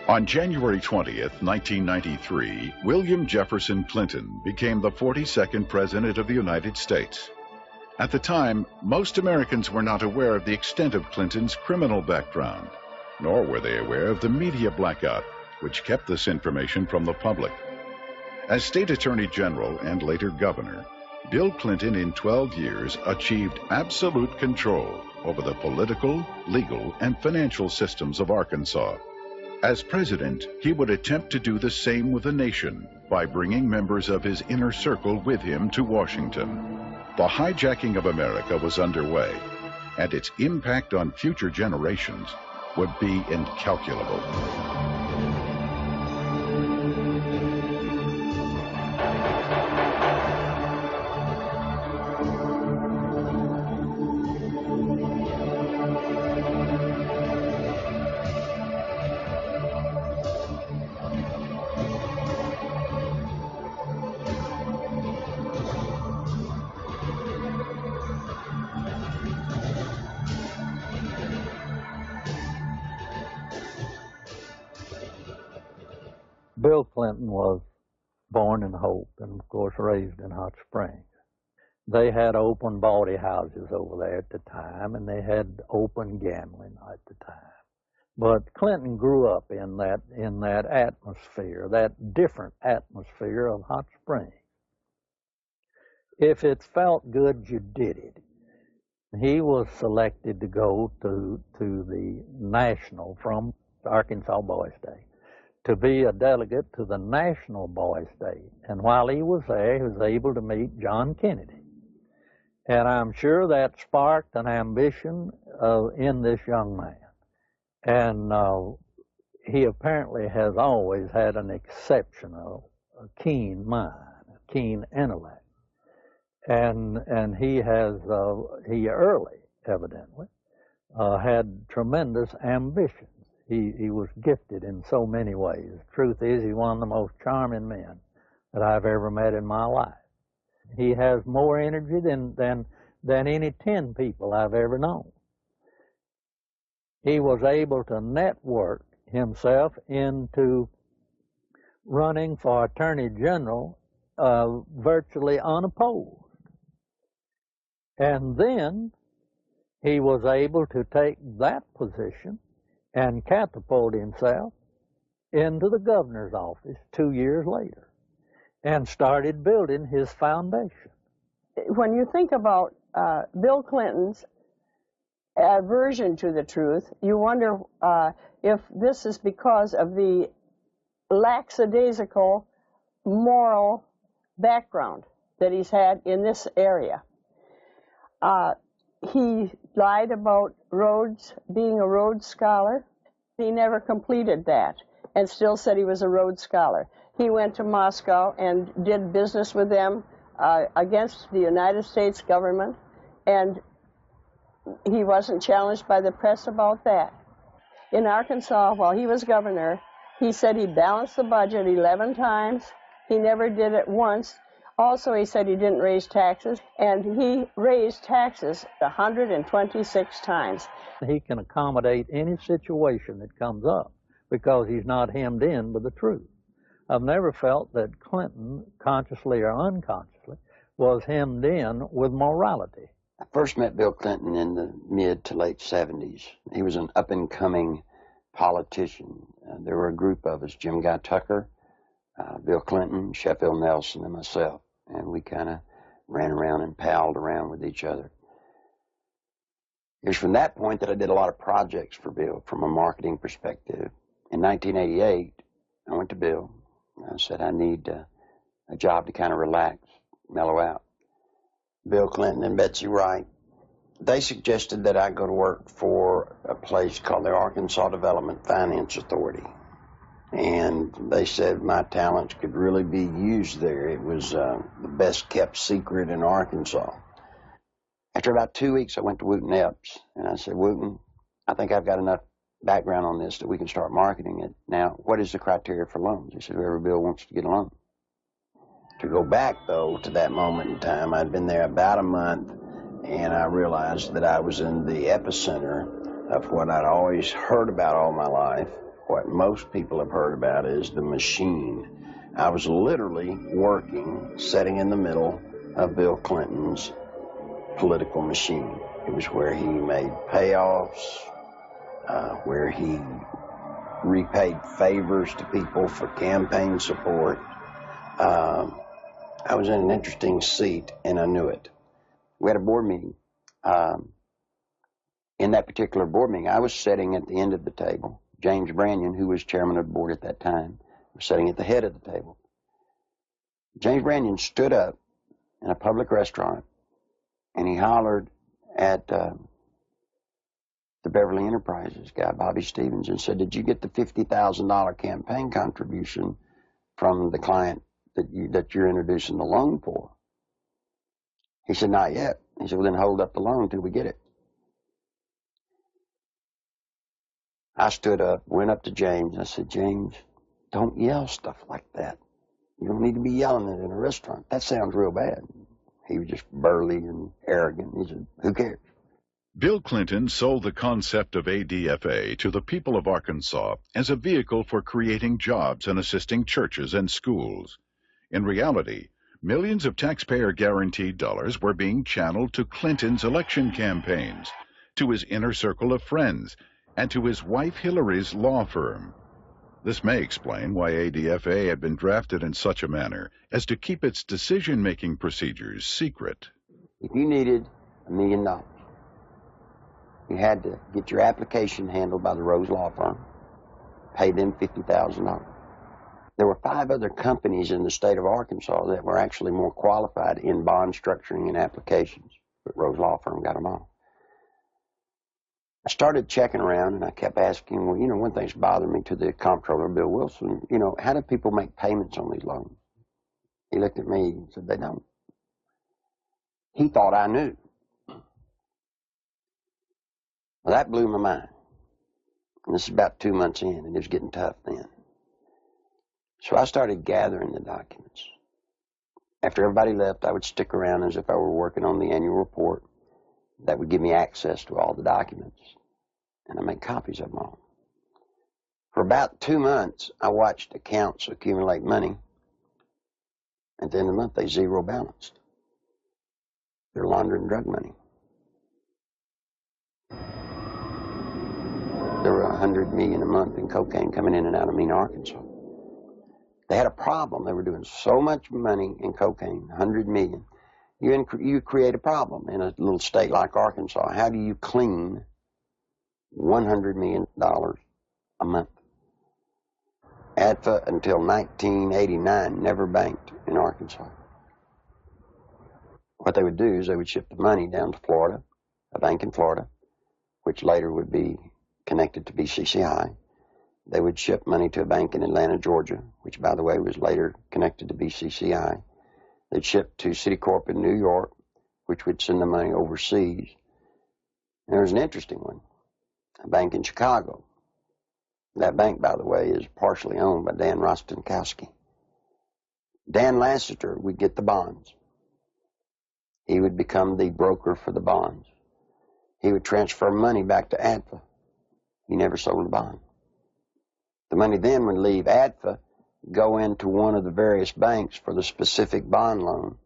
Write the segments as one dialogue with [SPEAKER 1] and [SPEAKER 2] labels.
[SPEAKER 1] On January 20th, 1993, William Jefferson Clinton became the 42nd President of the United States. At the time, most Americans were not aware of the extent of Clinton's criminal background, nor were they aware of the media blackout, which kept this information from the public. As State Attorney General and later Governor, Bill Clinton in 12 years achieved absolute control over the political, legal, and financial systems of Arkansas. As president, he would attempt to do the same with the nation by bringing members of his inner circle with him to Washington. The hijacking of America was underway, and its impact on future generations would be incalculable.
[SPEAKER 2] Bill Clinton was born in Hope and, of course, raised in Hot Springs. They had open bawdy houses over there at the time, and they had open gambling at the time. But Clinton grew up in that atmosphere, that different atmosphere of Hot Springs. If it felt good, you did it. He was selected to go to the national from Arkansas Boys Day, to be a delegate to the National Boys Day. And while he was there, he was able to meet John Kennedy. And I'm sure that sparked an ambition in this young man. And he apparently has always had an exceptional, keen mind, a keen intellect. And he early, evidently, had tremendous ambition. He was gifted in so many ways. The truth is, he's one of the most charming men that I've ever met in my life. He has more energy than any 10 people I've ever known. He was able to network himself into running for Attorney General virtually unopposed. And then he was able to take that position and catapult himself into the governor's office 2 years later and started building his foundation.
[SPEAKER 3] When you think about Bill Clinton's aversion to the truth, you wonder if this is because of the lackadaisical moral background that he's had in this area. He lied about Rhodes, being a Rhodes Scholar. He never completed that and still said he was a Rhodes Scholar. He went to Moscow and did business with them against the United States government, and he wasn't challenged by the press about that. In Arkansas, while he was governor, he said he balanced the budget 11 times. He never did it once. Also, he said he didn't raise taxes, and he raised taxes 126 times.
[SPEAKER 2] He can accommodate any situation that comes up because he's not hemmed in with the truth. I've never felt that Clinton, consciously or unconsciously, was hemmed in with morality.
[SPEAKER 4] I first met Bill Clinton in the mid to late 70s. He was an up-and-coming politician. There were a group of us, Jim Guy Tucker, Bill Clinton, Sheffield Nelson, and myself. And we kind of ran around and palled around with each other. It was from that point that I did a lot of projects for Bill from a marketing perspective. In 1988, I went to Bill. I said, I need a job to kind of relax, mellow out. Bill Clinton and Betsy Wright, they suggested that I go to work for a place called the Arkansas Development Finance Authority. And they said my talents could really be used there. It was the best kept secret in Arkansas. After about 2 weeks, I went to Wooten Epps, and I said, Wooten, I think I've got enough background on this that we can start marketing it. Now, what is the criteria for loans? He said, whoever Bill wants to get a loan. To go back, though, to that moment in time, I'd been there about a month, and I realized that I was in the epicenter of what I'd always heard about all my life, what most people have heard about is the machine. I was literally working, sitting in the middle of Bill Clinton's political machine. It was where he made payoffs, where he repaid favors to people for campaign support. I was in an interesting seat, and I knew it. We had a board meeting. In that particular board meeting, I was sitting at the end of the table. James Brannion, who was chairman of the board at that time, was sitting at the head of the table. James Brannion stood up in a public restaurant, and he hollered at the Beverly Enterprises guy, Bobby Stevens, and said, "Did you get the $50,000 campaign contribution from the client that you're introducing the loan for?" He said, "Not yet." He said, "Well, then hold up the loan till we get it." I stood up, went up to James, and I said, "James, don't yell stuff like that. You don't need to be yelling it in a restaurant. That sounds real bad." He was just burly and arrogant. He said, "Who cares?"
[SPEAKER 1] Bill Clinton sold the concept of ADFA to the people of Arkansas as a vehicle for creating jobs and assisting churches and schools. In reality, millions of taxpayer-guaranteed dollars were being channeled to Clinton's election campaigns, to his inner circle of friends, and to his wife Hillary's law firm. This may explain why ADFA had been drafted in such a manner as to keep its decision-making procedures secret.
[SPEAKER 4] If you needed $1 million, you had to get your application handled by the Rose Law Firm, pay them $50,000. There were 5 other companies in the state of Arkansas that were actually more qualified in bond structuring and applications, but Rose Law Firm got them all. I started checking around, and I kept asking, well, one thing's bothering me, to the comptroller, Bill Wilson, how do people make payments on these loans? He looked at me and said, "They don't." He thought I knew. Well, that blew my mind. And this is about 2 months in, and it was getting tough then. So I started gathering the documents. After everybody left, I would stick around as if I were working on the annual report. That would give me access to all the documents, and I made copies of them all. For about 2 months, I watched accounts accumulate money. At the end of the month, they zero balanced. They're laundering drug money. There were $100 million a month in cocaine coming in and out of Mena, Arkansas. They had a problem. They were doing so much money in cocaine, $100 million. You create a problem in a little state like Arkansas. How do you clean $100 million a month? ADFA, until 1989, never banked in Arkansas. What they would do is they would ship the money down to Florida, a bank in Florida, which later would be connected to BCCI. They would ship money to a bank in Atlanta, Georgia, which, by the way, was later connected to BCCI. They'd ship to Citicorp in New York, which would send the money overseas. And there was an interesting one, a bank in Chicago. That bank, by the way, is partially owned by Dan Rostenkowski. Dan Lassiter would get the bonds. He would become the broker for the bonds. He would transfer money back to ADFA. He never sold a bond. The money then would leave ADFA, go into one of the various banks for the specific bond loan,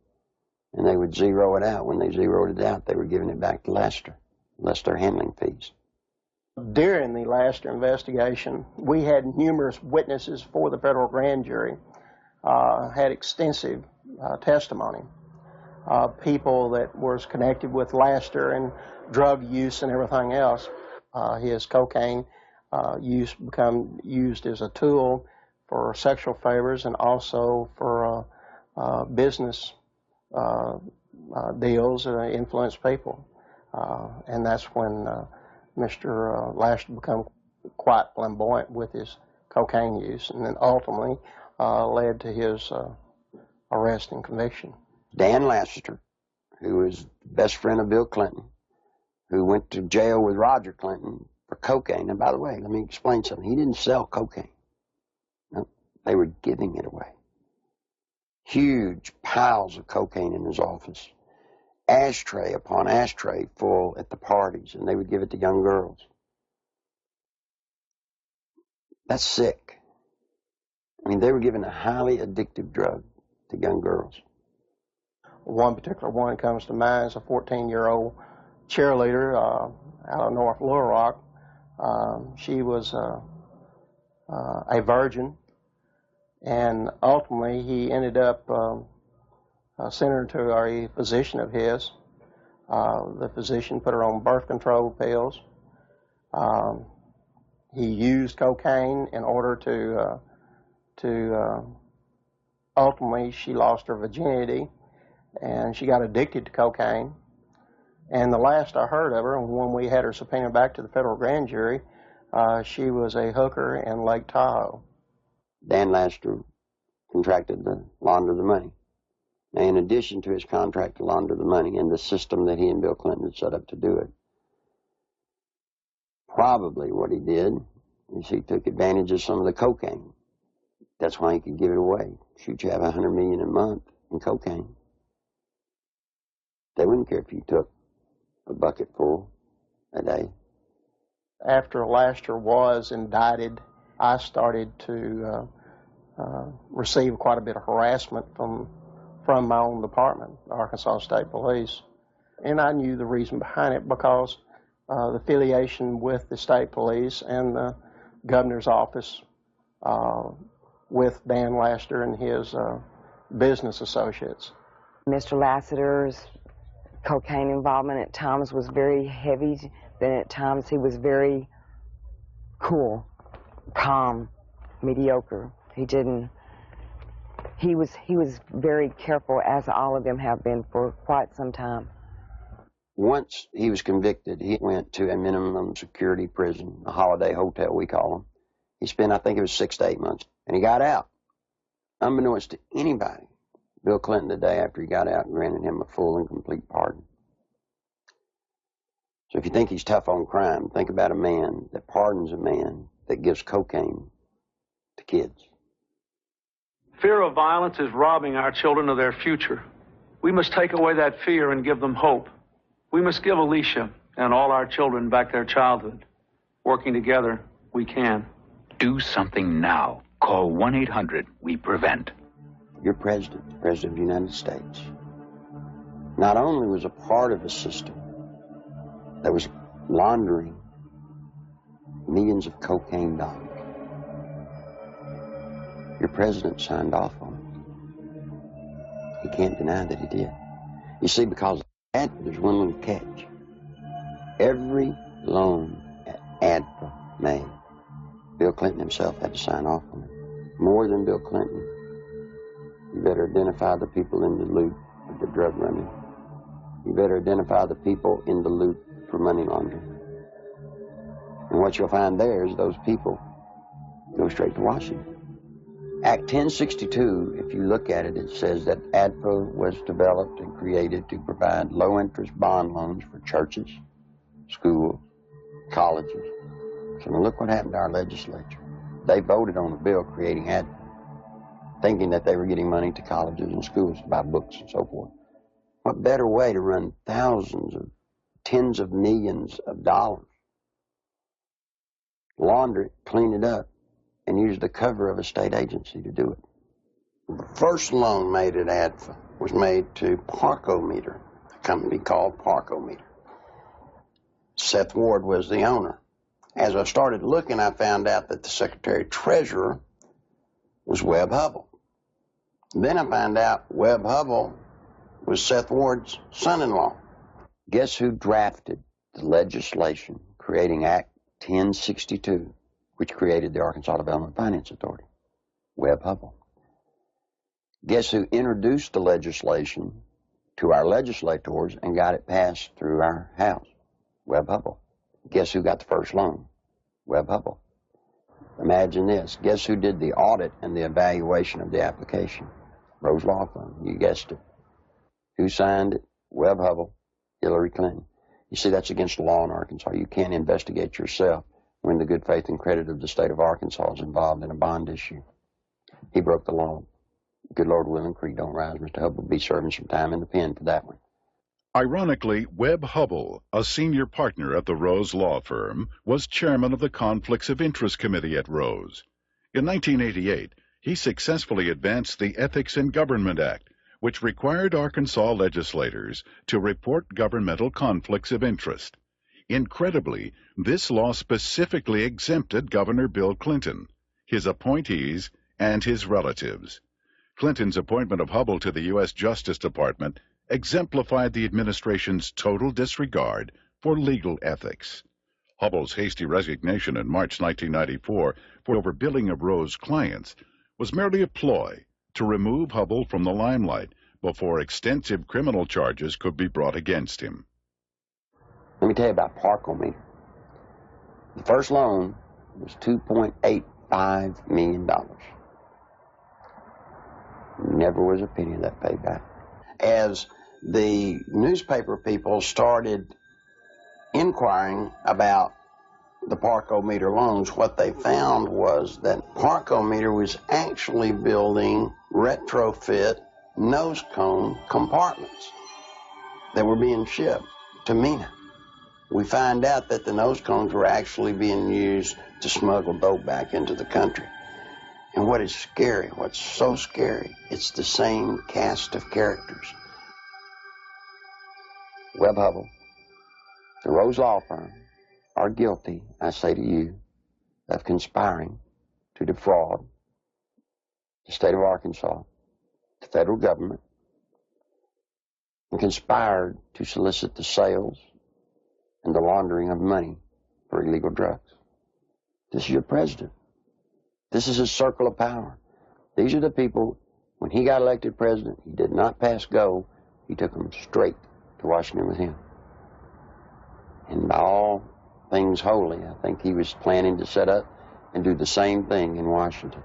[SPEAKER 4] and they would zero it out. When they zeroed it out, they were giving it back to Lassiter, less their handling fees.
[SPEAKER 5] During the Lassiter investigation, we had numerous witnesses for the federal grand jury, had extensive testimony. People that was connected with Lassiter and drug use and everything else. His cocaine use become used as a tool for sexual favors and also for business deals and influence people. And that's when Mr. Lassiter became quite flamboyant with his cocaine use, and then ultimately led to his arrest and conviction.
[SPEAKER 4] Dan Lassiter, who was best friend of Bill Clinton, who went to jail with Roger Clinton for cocaine. And by the way, let me explain something. He didn't sell cocaine. No, they were giving it away. Huge piles of cocaine in his office. Ashtray upon ashtray full at the parties, and they would give it to young girls. That's sick. I mean, they were giving a highly addictive drug to young girls.
[SPEAKER 5] One particular one comes to mind is a 14-year-old cheerleader out of North Little Rock. She was a virgin, and ultimately he ended up sending her to a physician of his. The physician put her on birth control pills. He used cocaine in order to ultimately she lost her virginity, and she got addicted to cocaine. And the last I heard of her, when we had her subpoenaed back to the federal grand jury, she was a hooker in Lake Tahoe.
[SPEAKER 4] Dan Laster contracted to launder the money. Now, in addition to his contract to launder the money and the system that he and Bill Clinton had set up to do it, probably what he did is he took advantage of some of the cocaine. That's why he could give it away. Shoot, you have $100 million a month in cocaine. They wouldn't care if you took a bucket full a day.
[SPEAKER 5] After Laster was indicted, I started to receive quite a bit of harassment from my own department, the Arkansas State Police. And I knew the reason behind it because the affiliation with the state police and the governor's office with Dan Laster and his business associates.
[SPEAKER 6] Mr. Lassiter's cocaine involvement at times was very heavy, then at times he was very cool, calm, mediocre. He was very careful, as all of them have been for quite some time.
[SPEAKER 4] Once he was convicted, he went to a minimum security prison, a holiday hotel we call them. He spent, I think it was 6 to 8 months, and he got out. Unbeknownst to anybody, Bill Clinton, the day after he got out, granted him a full and complete pardon. So if you think he's tough on crime, think about a man that pardons a man that gives cocaine to kids.
[SPEAKER 7] Fear of violence is robbing our children of their future. We must take away that fear and give them hope. We must give Alicia and all our children back their childhood. Working together, we can.
[SPEAKER 8] Do something now. Call 1-800-WE-PREVENT.
[SPEAKER 4] Your president, the President of the United States, not only was a part of a system that was laundering millions of cocaine dollars, your president signed off on it. He can't deny that he did. You see, because of that, there's one little catch. Every loan ADFA made, Bill Clinton himself had to sign off on it. More than Bill Clinton, you better identify the people in the loop of the drug running. You better identify the people in the loop for money laundering. And what you'll find there is those people go straight to Washington. Act 1062, if you look at it, it says that ADFA was developed and created to provide low-interest bond loans for churches, schools, colleges. So now look what happened to our legislature. They voted on a bill creating ADFA, thinking that they were getting money to colleges and schools to buy books and so forth. What better way to run thousands of, tens of millions of dollars, launder it, clean it up, and use the cover of a state agency to do it. The first loan made at ADFA was made to Parkometer, a company called Parkometer. Seth Ward was the owner. As I started looking, I found out that the Secretary Treasurer was Webb Hubbell. Then I found out Webb Hubbell was Seth Ward's son-in-law. Guess who drafted the legislation creating Act 1062, which created the Arkansas Development Finance Authority? Webb Hubbell. Guess who introduced the legislation to our legislators and got it passed through our House? Webb Hubbell. Guess who got the first loan? Webb Hubbell. Imagine this. Guess who did the audit and the evaluation of the application? Rose Law Firm. You guessed it. Who signed it? Webb Hubbell, Hillary Clinton. You see, that's against the law in Arkansas. You can't investigate yourself when the good faith and credit of the state of Arkansas is involved in a bond issue. He broke the law. Good Lord willing, creek don't rise. Mr. Hubbell will be serving some time in the pen for that one.
[SPEAKER 1] Ironically, Webb Hubbell, a senior partner at the Rose law firm, was chairman of the Conflicts of Interest Committee at Rose. In 1988, he successfully advanced the Ethics in Government Act, which required Arkansas legislators to report governmental conflicts of interest. Incredibly, this law specifically exempted Governor Bill Clinton, his appointees, and his relatives. Clinton's appointment of Hubbell to the U.S. Justice Department exemplified the administration's total disregard for legal ethics. Hubbell's hasty resignation in March 1994 for overbilling of Rose clients was merely a ploy to remove Hubbell from the limelight before extensive criminal charges could be brought against him.
[SPEAKER 4] Let me tell you about Parkometer. The first loan was $2.85 million. Never was a penny of that paid back. As the newspaper people started inquiring about the Parkometer loans, what they found was that Parkometer was actually building retrofit nose cone compartments that were being shipped to MENA. We find out that the nose cones were actually being used to smuggle dope back into the country. And what is scary, what's so scary, it's the same cast of characters. Webb Hubbell, the Rose Law Firm, are guilty, I say to you, of conspiring to defraud the state of Arkansas, the federal government, and conspired to solicit the sales and the laundering of money for illegal drugs. This is your president. This is his circle of power. These are the people, when he got elected president, he did not pass go. He took them straight to Washington with him. And by all things holy, I think he was planning to set up and do the same thing in Washington.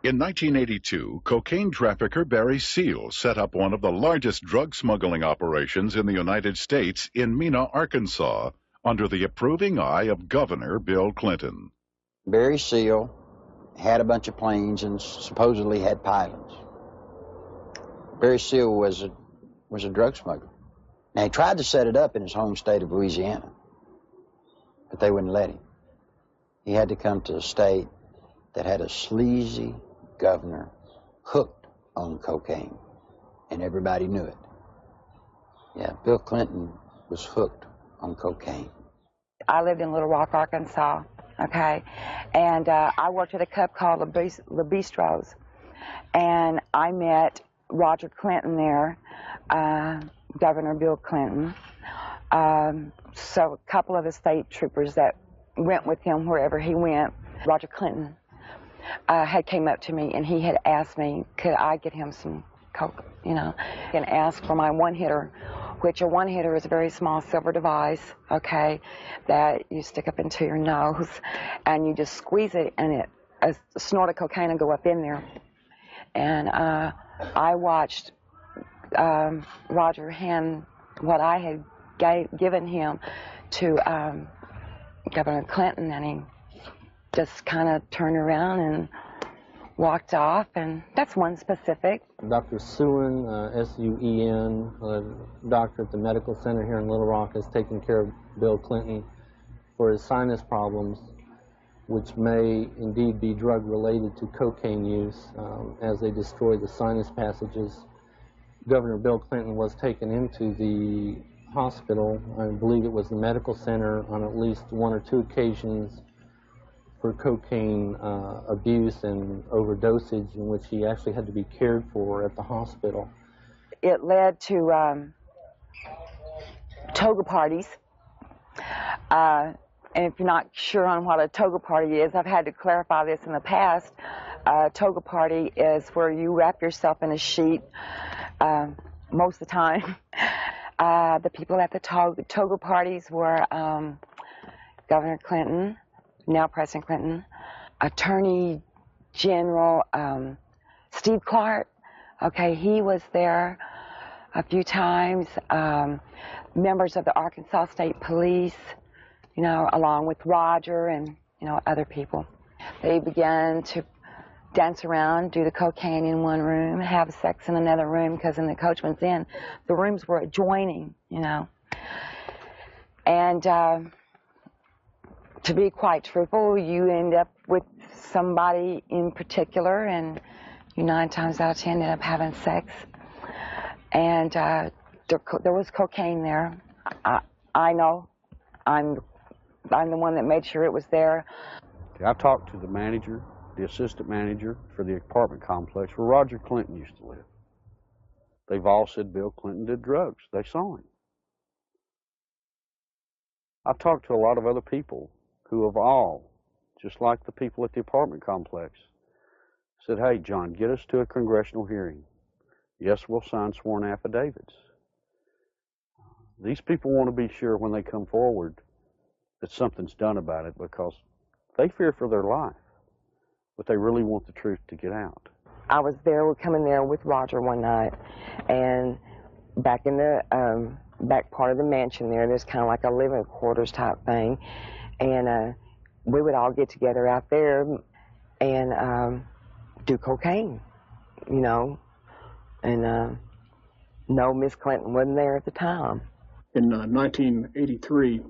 [SPEAKER 1] In 1982, cocaine trafficker Barry Seal set up one of the largest drug smuggling operations in the United States in Mena, Arkansas, under the approving eye of Governor Bill Clinton.
[SPEAKER 4] Barry Seal had a bunch of planes and supposedly had pilots. Barry Seal was a drug smuggler. Now, he tried to set it up in his home state of Louisiana, but they wouldn't let him. He had to come to a state that had a sleazy governor hooked on cocaine, and everybody knew it. Yeah, Bill Clinton was hooked on cocaine.
[SPEAKER 6] I lived in Little Rock, Arkansas, okay? And I worked at a club called Le Bistros, and I met Roger Clinton there, Governor Bill Clinton. So a couple of the state troopers that went with him wherever he went, Roger Clinton had came up to me and he had asked me, could I get him some coke, you know, and asked for my one-hitter, which a one-hitter is a very small silver device, okay, that you stick up into your nose and you just squeeze it and a snort of cocaine will go up in there. And I watched Roger hand what I had given him to Governor Clinton, and he just kind of turned around and walked off, and that's one specific.
[SPEAKER 9] Dr. Suen, S-U-E-N, a doctor at the medical center here in Little Rock, has taken care of Bill Clinton for his sinus problems, which may indeed be drug-related to cocaine use as they destroy the sinus passages. Governor Bill Clinton was taken into the hospital, I believe it was the medical center, on at least one or two occasions for cocaine abuse and overdosage, in which he actually had to be cared for at the hospital.
[SPEAKER 6] It led to toga parties. And if you're not sure on what a toga party is, I've had to clarify this in the past. A toga party is where you wrap yourself in a sheet most of the time. The people at the toga parties were Governor Clinton, now President Clinton, Attorney General Steve Clark. Okay, he was there a few times. Members of the Arkansas State Police, you know, along with Roger and, you know, other people. They began to dance around, do the cocaine in one room, have sex in another room, because in the Coachman's Inn, the rooms were adjoining, you know. And to be quite truthful, you end up with somebody in particular, and you 9 times out of 10 end up having sex. And there was cocaine there. I know. I'm the one that made sure it was there.
[SPEAKER 10] I talked to the manager, the assistant manager for the apartment complex where Roger Clinton used to live. They've all said Bill Clinton did drugs. They saw him. I've talked to a lot of other people who have all, just like the people at the apartment complex, said, hey, John, get us to a congressional hearing. Yes, we'll sign sworn affidavits. These people want to be sure when they come forward that something's done about it, because they fear for their life, but they really want the truth to get out.
[SPEAKER 6] I was there, we're coming there with Roger one night, and back in the back part of the mansion there's kind of like a living quarters type thing, and we would all get together out there and do cocaine, you know, and no, Miss Clinton wasn't there at the time.
[SPEAKER 11] In 1983,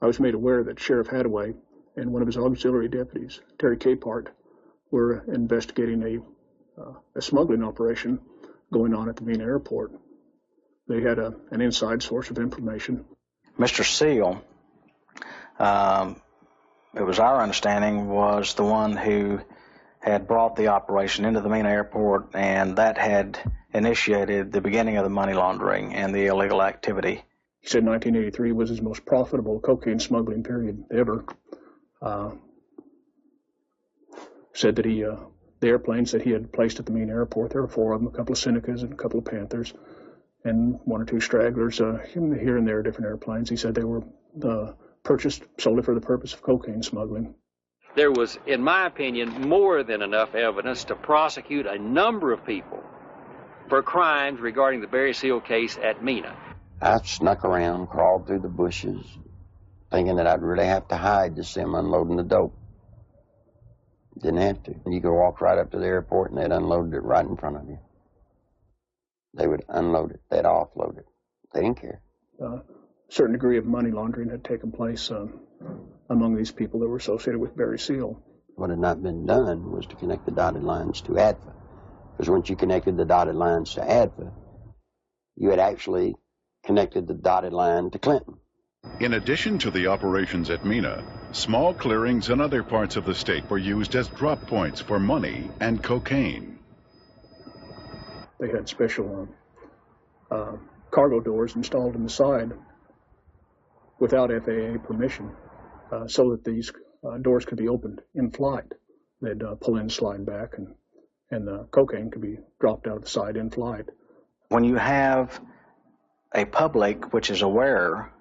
[SPEAKER 11] I was made aware that Sheriff Hadaway and one of his auxiliary deputies, Terry Capehart, were investigating a smuggling operation going on at the Mena airport. They had an inside source of information.
[SPEAKER 12] Mr. Seal, it was our understanding, was the one who had brought the operation into the Mena airport, and that had initiated the beginning of the money laundering and the illegal activity.
[SPEAKER 11] He said 1983 was his most profitable cocaine smuggling period ever. Said that the airplanes that he had placed at the Mena airport, there were 4 of them, a couple of Senecas and a couple of Panthers, and 1 or 2 stragglers here and there, different airplanes. He said they were purchased solely for the purpose of cocaine smuggling.
[SPEAKER 13] There was, in my opinion, more than enough evidence to prosecute a number of people for crimes regarding the Barry Seal case at Mena.
[SPEAKER 4] I snuck around, crawled through the bushes, thinking that I'd really have to hide to see them unloading the dope. Didn't have to. You could walk right up to the airport and they'd unload it right in front of you. They would unload it. They'd offload it. They didn't care.
[SPEAKER 11] A certain degree of money laundering had taken place among these people that were associated with Barry Seal.
[SPEAKER 4] What had not been done was to connect the dotted lines to ADFA. Because once you connected the dotted lines to ADFA, you had actually connected the dotted line to Clinton.
[SPEAKER 1] In addition to the operations at Mena, small clearings in other parts of the state were used as drop points for money and cocaine.
[SPEAKER 11] They had special cargo doors installed on the side without FAA permission, so that these doors could be opened in flight. They'd pull in, slide back, and the cocaine could be dropped out of the side in flight.
[SPEAKER 12] When you have a public which is aware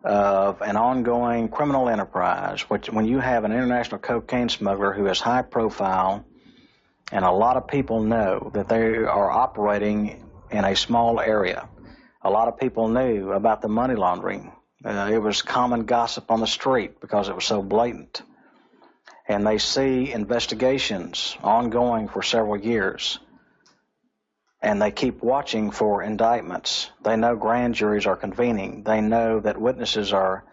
[SPEAKER 12] of an ongoing criminal enterprise, when you have an international cocaine smuggler who is high profile, and a lot of people know that they are operating in a small area. A lot of people knew about the money laundering. It was common gossip on the street because it was so blatant. And they see investigations ongoing for several years. And they keep watching for indictments. They know grand juries are convening. They know that witnesses are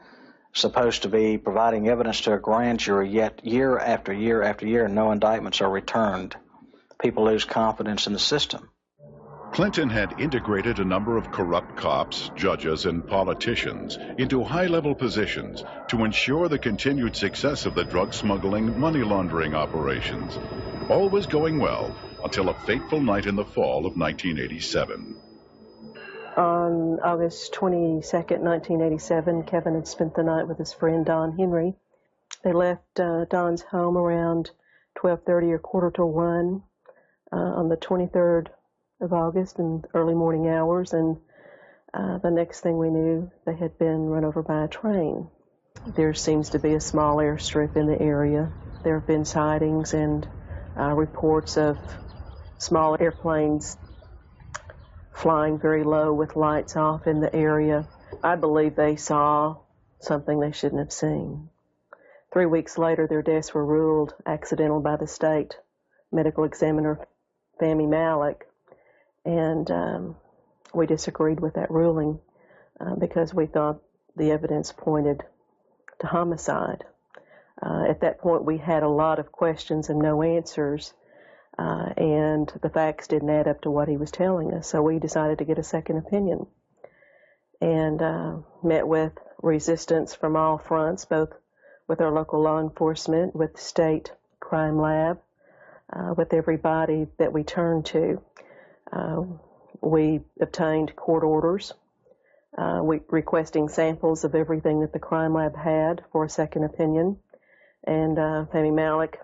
[SPEAKER 12] supposed to be providing evidence to a grand jury, yet year after year after year, no indictments are returned. People lose confidence in the system.
[SPEAKER 1] Clinton had integrated a number of corrupt cops, judges, and politicians into high-level positions to ensure the continued success of the drug smuggling, money laundering operations. All was going well until a fateful night in the fall of 1987.
[SPEAKER 14] On August 22nd, 1987, Kevin had spent the night with his friend Don Henry. They left Don's home around 12:30 or 1:45 on the 23rd of August in early morning hours, and the next thing we knew, they had been run over by a train. There seems to be a small airstrip in the area. There have been sightings and reports of small airplanes flying very low with lights off in the area. I believe they saw something they shouldn't have seen. 3 weeks later, their deaths were ruled accidental by the state medical examiner, Fahmy Malek, and we disagreed with that ruling because we thought the evidence pointed to homicide. At that point, we had a lot of questions and no answers, and the facts didn't add up to what he was telling us, so we decided to get a second opinion and met with resistance from all fronts, both with our local law enforcement, with the state crime lab, with everybody that we turned to. We obtained court orders requesting samples of everything that the crime lab had for a second opinion, and Fahmy Malek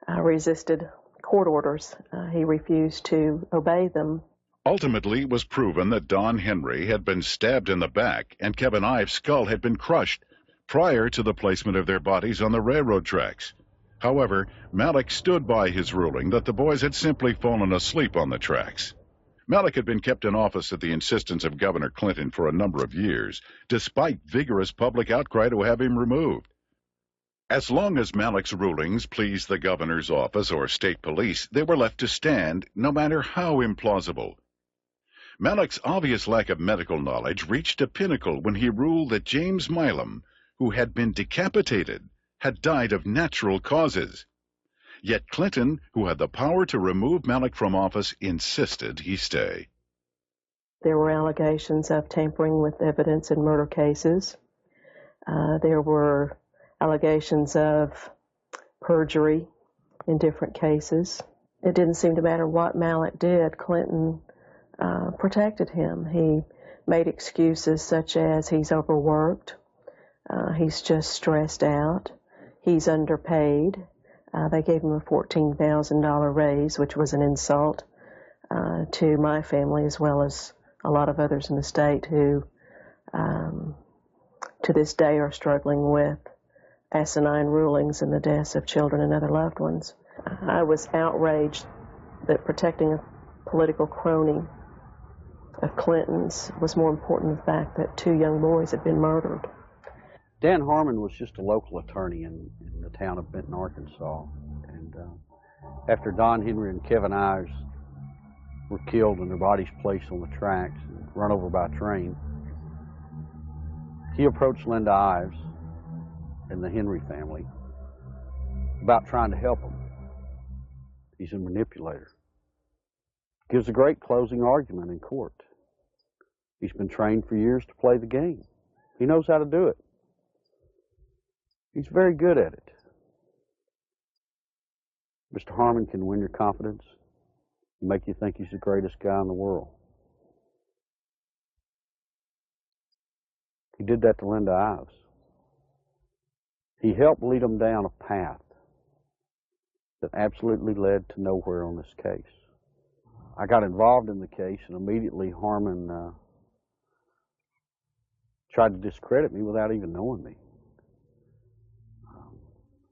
[SPEAKER 14] resisted court orders. He refused to obey them.
[SPEAKER 1] Ultimately, it was proven that Don Henry had been stabbed in the back and Kevin Ives' skull had been crushed prior to the placement of their bodies on the railroad tracks. However, Malek stood by his ruling that the boys had simply fallen asleep on the tracks. Malek had been kept in office at the insistence of Governor Clinton for a number of years, despite vigorous public outcry to have him removed. As long as Malek's rulings pleased the governor's office or state police, they were left to stand, no matter how implausible. Malek's obvious lack of medical knowledge reached a pinnacle when he ruled that James Milam, who had been decapitated, had died of natural causes. Yet Clinton, who had the power to remove Malek from office, insisted he stay.
[SPEAKER 14] There were allegations of tampering with evidence in murder cases. There were allegations of perjury in different cases. It didn't seem to matter what Malek did. Clinton protected him. He made excuses such as he's overworked, he's just stressed out, he's underpaid. They gave him a $14,000 raise, which was an insult to my family as well as a lot of others in the state who to this day are struggling with asinine rulings and the deaths of children and other loved ones. I was outraged that protecting a political crony of Clinton's was more important than the fact that 2 young boys had been murdered.
[SPEAKER 10] Dan Harmon was just a local attorney in the town of Benton, Arkansas. And after Don Henry and Kevin Ives were killed and their bodies placed on the tracks and run over by train, he approached Linda Ives and the Henry family about trying to help them. He's a manipulator. Gives a great closing argument in court. He's been trained for years to play the game. He knows how to do it. He's very good at it. Mr. Harmon can win your confidence and make you think he's the greatest guy in the world. He did that to Linda Ives. He helped lead them down a path that absolutely led to nowhere on this case. I got involved in the case, and immediately Harmon tried to discredit me without even knowing me.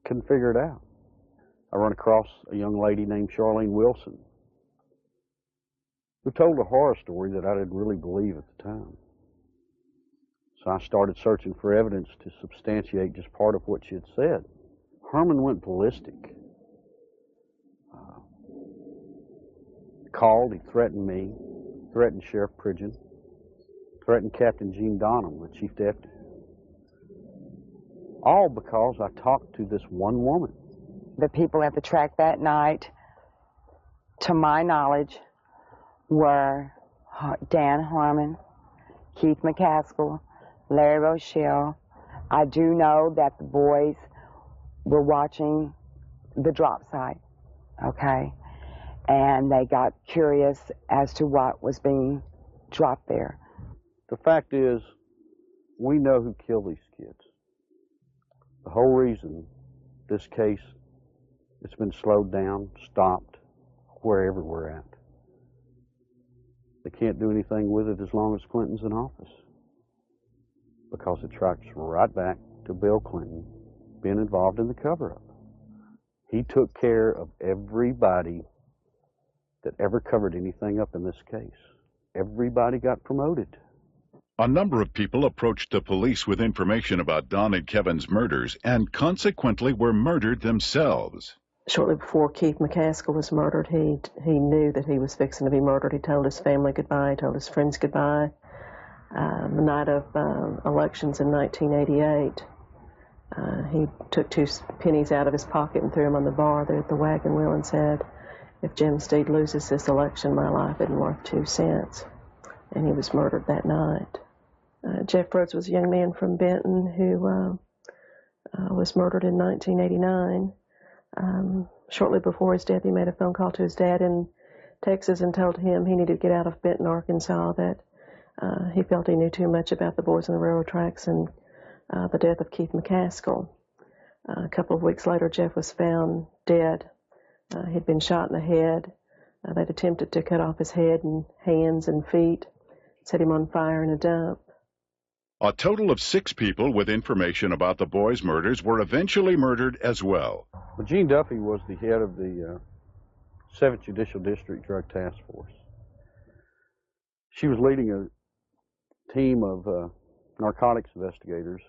[SPEAKER 10] Couldn't figure it out. I run across a young lady named Charlene Wilson, who told a horror story that I didn't really believe at the time. So I started searching for evidence to substantiate just part of what she had said. Harmon went ballistic. Called, he threatened me, threatened Sheriff Pridgeon, threatened Captain Gene Donham, the chief deputy. All because I talked to this one woman.
[SPEAKER 6] The people at the track that night, to my knowledge, were Dan Harmon, Keith McCaskill, Larry Rochelle. I do know that the boys were watching the drop site, okay? And they got curious as to what was being dropped there.
[SPEAKER 10] The fact is, we know who killed these kids. The whole reason this case has been slowed down, stopped, wherever we're at. They can't do anything with it as long as Clinton's in office, because it tracks right back to Bill Clinton being involved in the cover-up. He took care of everybody that ever covered anything up in this case. Everybody got promoted.
[SPEAKER 1] A number of people approached the police with information about Don and Kevin's murders and consequently were murdered themselves.
[SPEAKER 14] Shortly before Keith McCaskill was murdered, he knew that he was fixing to be murdered. He told his family goodbye, he told his friends goodbye. The night of elections in 1988, he took 2 pennies out of his pocket and threw them on the bar there at the Wagon Wheel and said, "If Jim Steed loses this election, my life isn't worth 2 cents." And he was murdered that night. Jeff Rhodes was a young man from Benton who was murdered in 1989. Shortly before his death, he made a phone call to his dad in Texas and told him he needed to get out of Benton, Arkansas, that he felt he knew too much about the boys on the railroad tracks and the death of Keith McCaskill. A couple of weeks later, Jeff was found dead. He'd been shot in the head. They'd attempted to cut off his head and hands and feet, set him on fire in a dump.
[SPEAKER 1] A total of 6 people with information about the boys' murders were eventually murdered as well.
[SPEAKER 10] Well, Jean Duffy was the head of the 7th Judicial District Drug Task Force. She was leading a team of narcotics investigators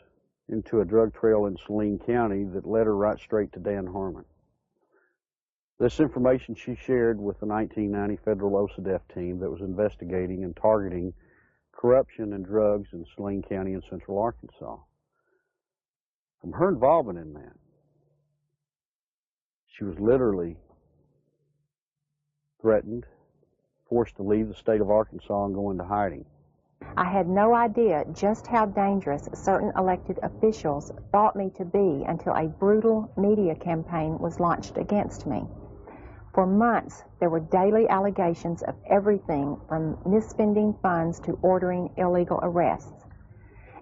[SPEAKER 10] into a drug trail in Saline County that led her right straight to Dan Harmon. This information she shared with the 1990 Federal OCDETF team that was investigating and targeting corruption and drugs in Saline County in central Arkansas. From her involvement in that, she was literally threatened, forced to leave the state of Arkansas and go into hiding.
[SPEAKER 15] I had no idea just how dangerous certain elected officials thought me to be until a brutal media campaign was launched against me. For months, there were daily allegations of everything from misspending funds to ordering illegal arrests.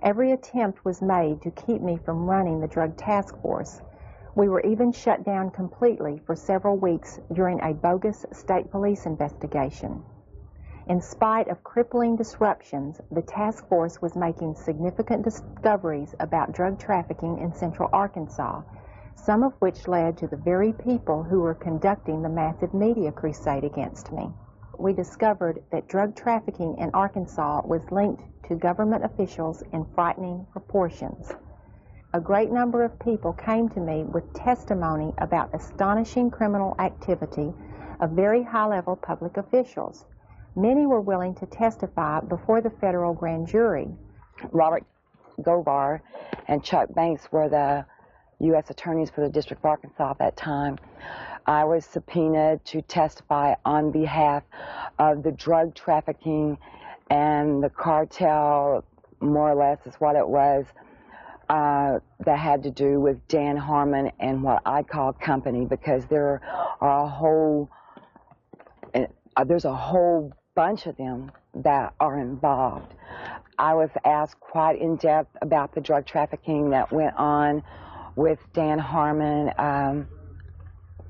[SPEAKER 15] Every attempt was made to keep me from running the drug task force. We were even shut down completely for several weeks during a bogus state police investigation. In spite of crippling disruptions, the task force was making significant discoveries about drug trafficking in central Arkansas, some of which led to the very people who were conducting the massive media crusade against me. We discovered that drug trafficking in Arkansas was linked to government officials in frightening proportions. A great number of people came to me with testimony about astonishing criminal activity of very high-level public officials. Many were willing to testify before the federal grand jury.
[SPEAKER 6] Robert Govar and Chuck Banks were the U.S. attorneys for the District of Arkansas at that time. I was subpoenaed to testify on behalf of the drug trafficking and the cartel, more or less is what it was, that had to do with Dan Harmon and what I call company, because there are there's a whole bunch of them that are involved. I was asked quite in depth about the drug trafficking that went on with Dan Harmon,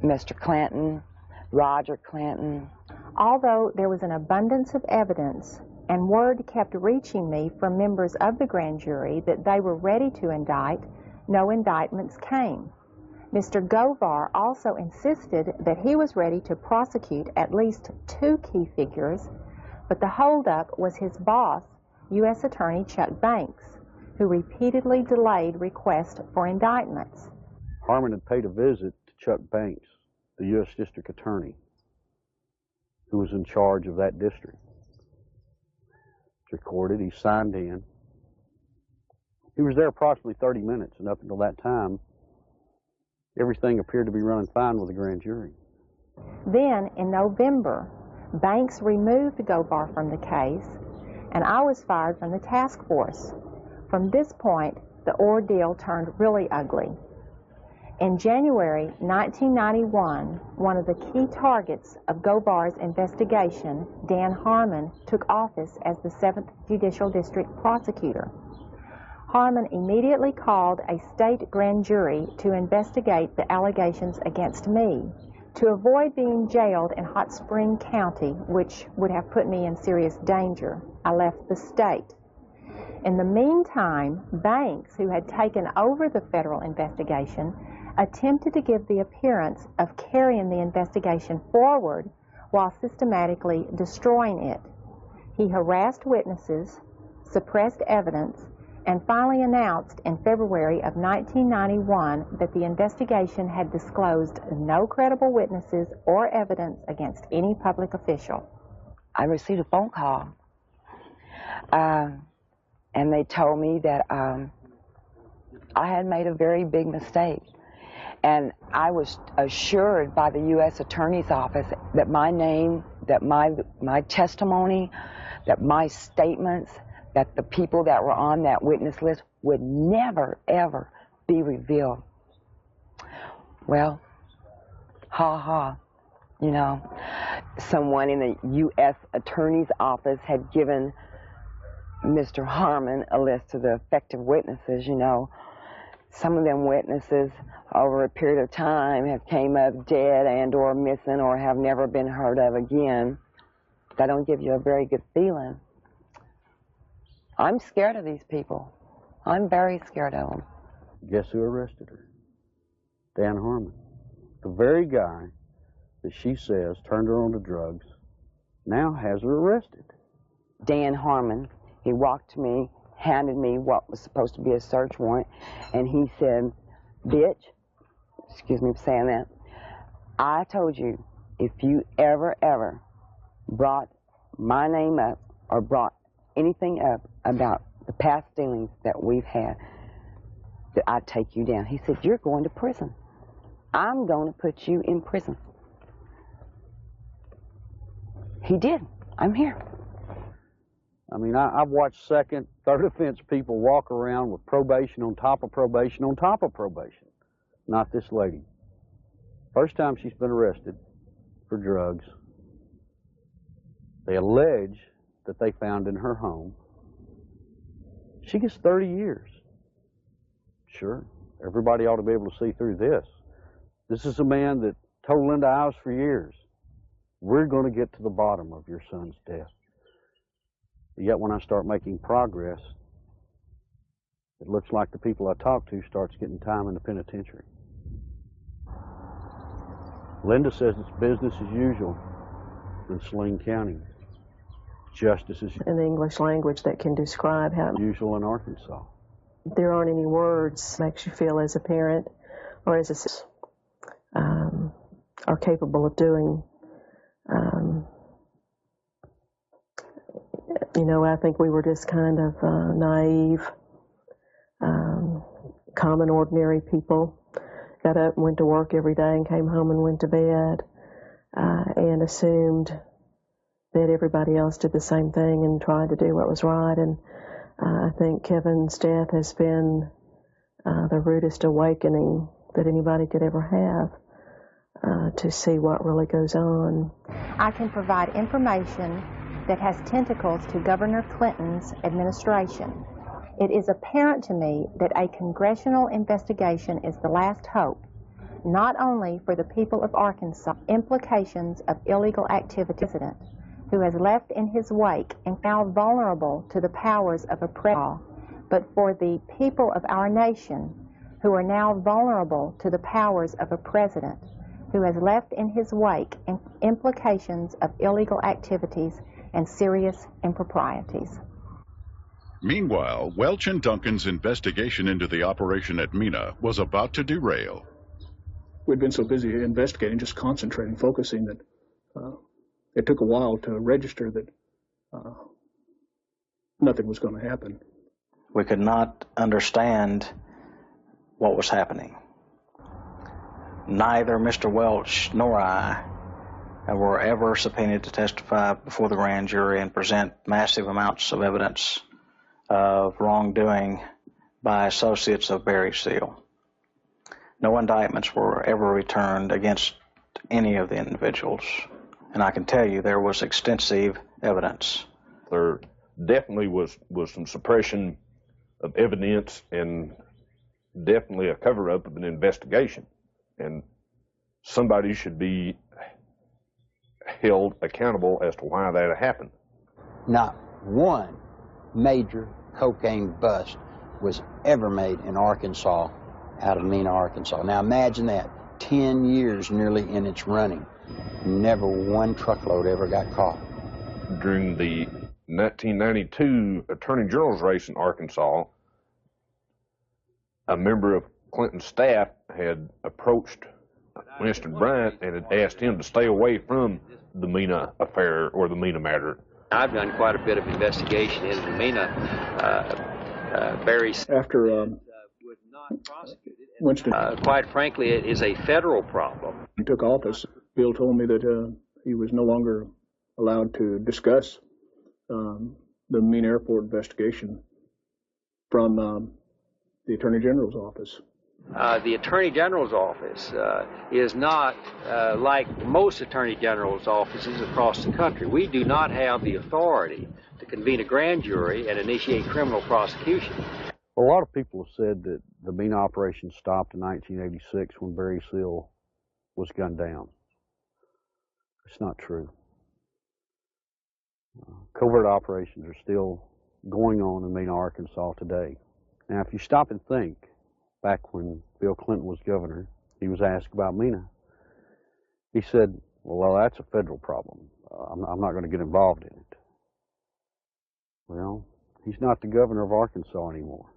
[SPEAKER 6] Mr. Clinton, Roger Clinton.
[SPEAKER 15] Although there was an abundance of evidence and word kept reaching me from members of the grand jury that they were ready to indict, no indictments came. Mr. Govar also insisted that he was ready to prosecute at least 2 key figures, but the holdup was his boss, U.S. Attorney Chuck Banks, who repeatedly delayed requests for indictments.
[SPEAKER 10] Harmon had paid a visit to Chuck Banks, the U.S. District Attorney, who was in charge of that district. It's recorded, he signed in. He was there approximately 30 minutes, and up until that time, everything appeared to be running fine with the grand jury.
[SPEAKER 15] Then, in November, Banks removed Govar from the case, and I was fired from the task force. From this point, the ordeal turned really ugly. In January 1991, one of the key targets of Govar's investigation, Dan Harmon, took office as the 7th Judicial District Prosecutor. Harmon immediately called a state grand jury to investigate the allegations against me. To avoid being jailed in Hot Spring County, which would have put me in serious danger, I left the state. In the meantime, Banks, who had taken over the federal investigation, attempted to give the appearance of carrying the investigation forward while systematically destroying it. He harassed witnesses, suppressed evidence, and finally announced in February of 1991 that the investigation had disclosed no credible witnesses or evidence against any public official.
[SPEAKER 6] I received a phone call, and they told me that I had made a very big mistake. And I was assured by the U.S. Attorney's Office that my name, that my testimony, that my statements, that the people that were on that witness list would never, ever be revealed. Well, you know, someone in the U.S. Attorney's Office had given Mr. Harmon a list of the affected witnesses, you know. Some of them witnesses over a period of time have came up dead and or missing or have never been heard of again. That don't give you a very good feeling. I'm scared of these people. I'm very scared of them.
[SPEAKER 10] Guess who arrested her? Dan Harmon. The very guy that she says turned her on to drugs now has her arrested.
[SPEAKER 6] Dan Harmon, he walked to me, handed me what was supposed to be a search warrant, and he said, "Bitch," excuse me for saying that, "I told you if you ever brought my name up or brought anything up about the past dealings that we've had, that I'd take you down." He said, "You're going to prison. I'm going to put you in prison." He did. I'm here.
[SPEAKER 10] I mean, I've watched second, third offense people walk around with probation on top of probation on top of probation. Not this lady. First time she's been arrested for drugs. They allege that they found in her home. She gets 30 years. Sure, everybody ought to be able to see through this. This is a man that told Linda Ives for years, "We're going to get to the bottom of your son's death." Yet when I start making progress, it looks like the people I talk to starts getting time in the penitentiary. Linda says it's business as usual in Saline County. Justice as
[SPEAKER 14] in the English language that can describe how
[SPEAKER 10] usual in Arkansas.
[SPEAKER 14] There aren't any words that makes you feel as a parent or as a are capable of doing. You know, I think we were just kind of naive, common, ordinary people. Got up and went to work every day and came home and went to bed and assumed that everybody else did the same thing and tried to do what was right. And I think Kevin's death has been the rudest awakening that anybody could ever have to see what really goes on.
[SPEAKER 15] I can provide information that has tentacles to Governor Clinton's administration. It is apparent to me that a congressional investigation is the last hope, not only for the people of Arkansas, implications of illegal activity, who has left in his wake and now vulnerable to the powers of oppression, but for the people of our nation who are now vulnerable to the powers of a president who has left in his wake implications of illegal activities and serious improprieties.
[SPEAKER 1] Meanwhile, Welch and Duncan's investigation into the operation at Mina was about to derail.
[SPEAKER 11] We'd been so busy investigating, just concentrating, focusing, that it took a while to register that nothing was going to happen.
[SPEAKER 12] We could not understand what was happening. Neither Mr. Welch nor I were ever subpoenaed to testify before the grand jury and present massive amounts of evidence of wrongdoing by associates of Barry Seal. No indictments were ever returned against any of the individuals, and I can tell you there was extensive evidence.
[SPEAKER 16] There definitely was some suppression of evidence and definitely a cover-up of an investigation, and somebody should be held accountable as to why that happened.
[SPEAKER 4] Not one major cocaine bust was ever made in Arkansas out of Mina, Arkansas. Now imagine that, 10 years nearly in its running. Never one truckload ever got caught.
[SPEAKER 16] During the 1992 Attorney General's race in Arkansas, a member of Clinton's staff had approached Winston Bryant and had asked him to stay away from the Mena affair or the Mena matter.
[SPEAKER 13] I've done quite a bit of investigation into the Mena.
[SPEAKER 11] After Winston,
[SPEAKER 13] quite frankly, it is a federal problem.
[SPEAKER 11] He took office. Bill told me that he was no longer allowed to discuss the Mena Airport investigation from the Attorney General's office.
[SPEAKER 13] The Attorney General's office is not like most Attorney General's offices across the country. We do not have the authority to convene a grand jury and initiate criminal prosecution.
[SPEAKER 10] Well, a lot of people have said that the Mena operation stopped in 1986 when Barry Seal was gunned down. It's not true. Covert operations are still going on in Mena, Arkansas today. Now, if you stop and think, back when Bill Clinton was governor, he was asked about Mena. He said, well, that's a federal problem. I'm not going to get involved in it. Well, he's not the governor of Arkansas anymore.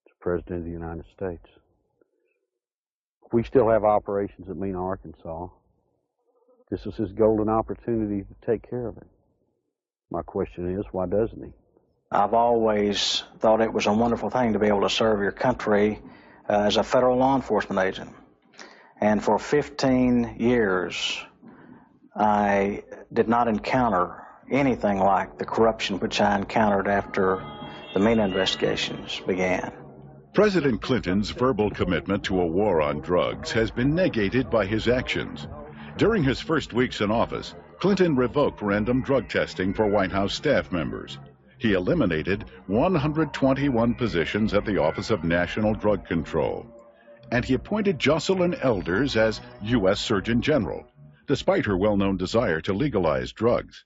[SPEAKER 10] He's the president of the United States. We still have operations at Mena, Arkansas. This is his golden opportunity to take care of it. My question is, why doesn't he?
[SPEAKER 12] I've always thought it was a wonderful thing to be able to serve your country as a federal law enforcement agent. And for 15 years, I did not encounter anything like the corruption which I encountered after the Mena investigations began.
[SPEAKER 1] President Clinton's verbal commitment to a war on drugs has been negated by his actions. During his first weeks in office, Clinton revoked random drug testing for White House staff members. He eliminated 121 positions at the Office of National Drug Control. And he appointed Jocelyn Elders as U.S. Surgeon General, despite her well-known desire to legalize drugs.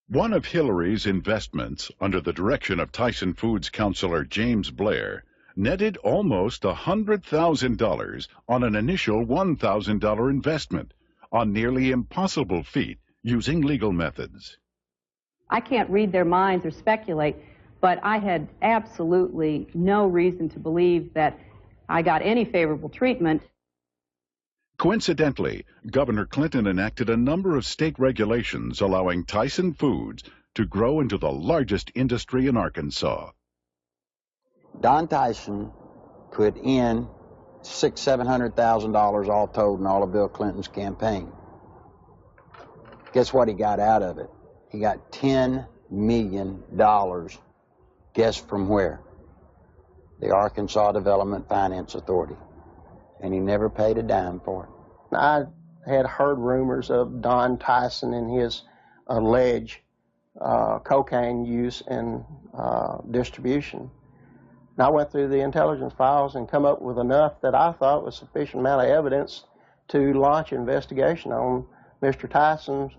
[SPEAKER 1] One of Hillary's investments, under the direction of Tyson Foods counselor James Blair, netted almost $100,000 on an initial $1,000 investment, a nearly impossible feat using legal methods.
[SPEAKER 17] I can't read their minds or speculate, but I had absolutely no reason to believe that I got any favorable treatment.
[SPEAKER 1] Coincidentally, Governor Clinton enacted a number of state regulations allowing Tyson Foods to grow into the largest industry in Arkansas.
[SPEAKER 4] Don Tyson put in $600,000-$700,000 all told in all of Bill Clinton's campaign. Guess what he got out of it? He got $10 million. Guess from where? The Arkansas Development Finance Authority. And he never paid a dime for it.
[SPEAKER 5] I had heard rumors of Don Tyson and his alleged cocaine use and distribution. And I went through the intelligence files and come up with enough that I thought was sufficient amount of evidence to launch an investigation on Mr. Tyson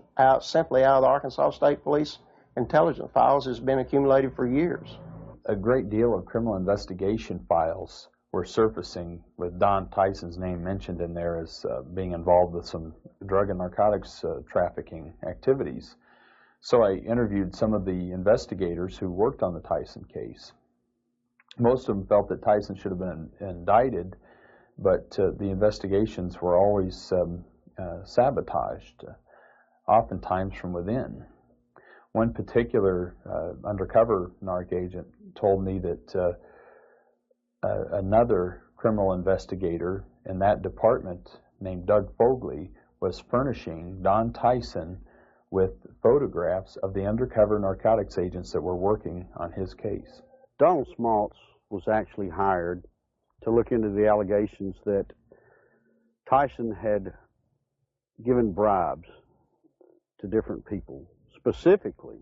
[SPEAKER 5] simply out of the Arkansas State Police intelligence files has been accumulated for years.
[SPEAKER 18] A great deal of criminal investigation files were surfacing with Don Tyson's name mentioned in there as being involved with some drug and narcotics trafficking activities. So I interviewed some of the investigators who worked on the Tyson case. Most of them felt that Tyson should have been indicted, but the investigations were always sabotaged, oftentimes from within. One particular undercover narc agent told me that another criminal investigator in that department named Doug Fogley was furnishing Don Tyson with photographs of the undercover narcotics agents that were working on his case.
[SPEAKER 10] Donald Smaltz was actually hired to look into the allegations that Tyson had given bribes to different people, specifically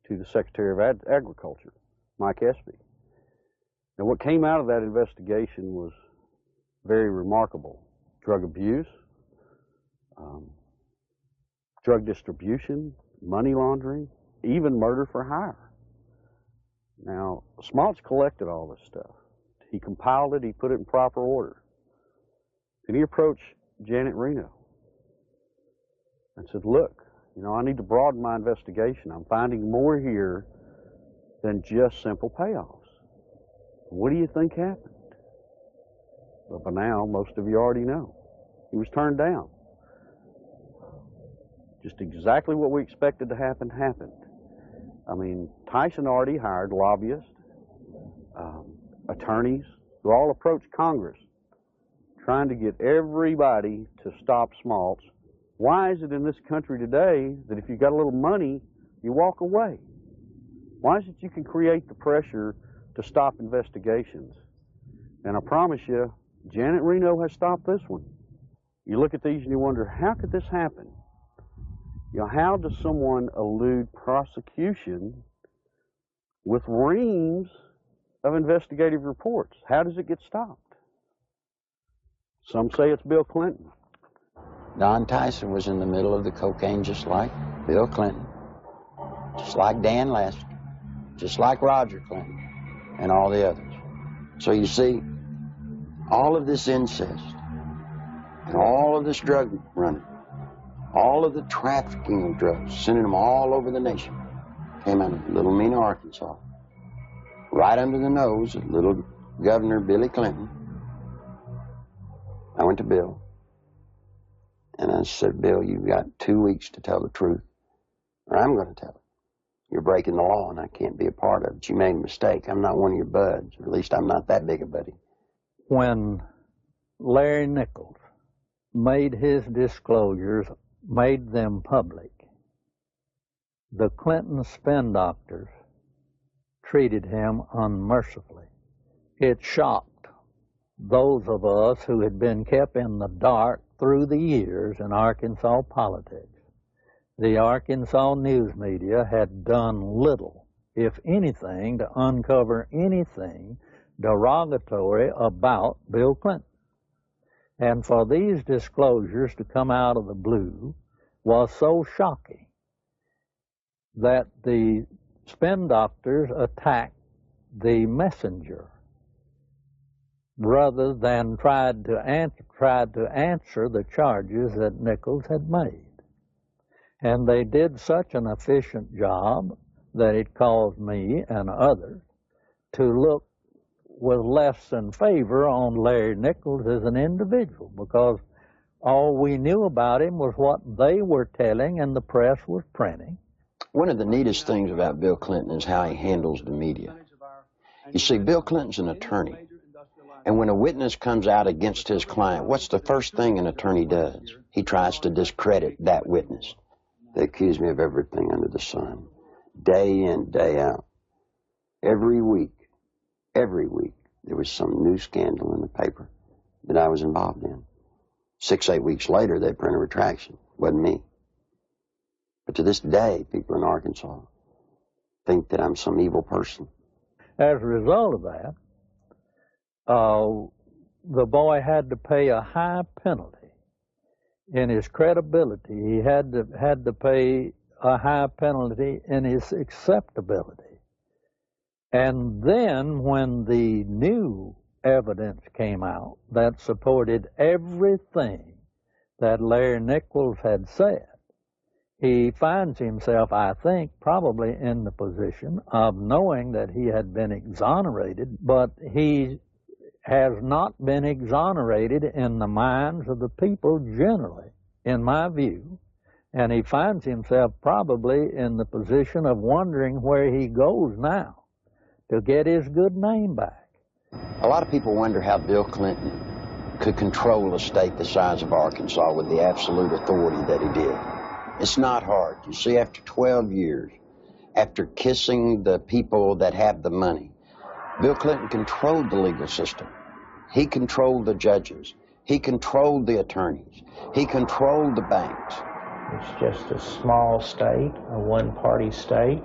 [SPEAKER 10] to the Secretary of Agriculture, Mike Espy. Now, what came out of that investigation was very remarkable. Drug abuse, drug distribution, money laundering, even murder for hire. Now, Smaltz collected all this stuff. He compiled it, he put it in proper order. And he approached Janet Reno and said, look, You know, I need to broaden my investigation. I'm finding more here than just simple payoffs. What do you think happened? Well, by now, most of you already know. He was turned down. Just exactly what we expected to happen happened. I mean, Tyson already hired lobbyists, attorneys, who all approached Congress trying to get everybody to stop Smaltz. Why is it in this country today that if you got a little money, you walk away? Why is it you can create the pressure to stop investigations? And I promise you, Janet Reno has stopped this one. You look at these and you wonder, how could this happen? You know, how does someone elude prosecution with reams of investigative reports? How does it get stopped? Some say it's Bill Clinton.
[SPEAKER 4] Don Tyson was in the middle of the cocaine just like Bill Clinton, just like Dan Lester, just like Roger Clinton, and all the others. So you see, all of this incest, and all of this drug running, all of the trafficking of drugs, sending them all over the nation, came out of Little Mena, Arkansas, right under the nose of little Governor Billy Clinton. I went to Bill, and I said, Bill, you've got 2 weeks to tell the truth, or I'm going to tell it. You're breaking the law, and I can't be a part of it. You made a mistake. I'm not one of your buds, or at least I'm not that big a buddy. When
[SPEAKER 2] Larry Nichols made his disclosures, made them public, the Clinton spin doctors treated him unmercifully. It shocked those of us who had been kept in the dark through the years in Arkansas politics. The Arkansas news media had done little, if anything, to uncover anything derogatory about Bill Clinton. And for these disclosures to come out of the blue was so shocking that the spin doctors attacked the messenger rather than tried to answer the charges that Nichols had made. And they did such an efficient job that it caused me and others to look with less than favor on Larry Nichols as an individual, because all we knew about him was what they were telling and the press was printing.
[SPEAKER 4] One of the neatest things about Bill Clinton is how he handles the media. You see, Bill Clinton's an attorney, and when a witness comes out against his client, what's the first thing an attorney does? He tries to discredit that witness. They accuse me of everything under the sun, day in, day out. Every week, there was some new scandal in the paper that I was involved in. 6, 8 weeks later, they print a retraction. Wasn't me. But to this day, people in Arkansas think that I'm some evil person.
[SPEAKER 2] As a result of that, the boy had to pay a high penalty. In his credibility, he had to pay a high penalty in his acceptability. And then when the new evidence came out that supported everything that Larry Nichols had said, he finds himself, I think, probably in the position of knowing that he had been exonerated, but he has not been exonerated in the minds of the people generally, in my view, and he finds himself probably in the position of wondering where he goes now to get his good name back.
[SPEAKER 4] A lot of people wonder how Bill Clinton could control a state the size of Arkansas with the absolute authority that he did. It's not hard. You see, after 12 years, after kissing the people that have the money, Bill Clinton controlled the legal system. He controlled the judges. He controlled the attorneys. He controlled the banks.
[SPEAKER 19] It's just a small state, a one-party state.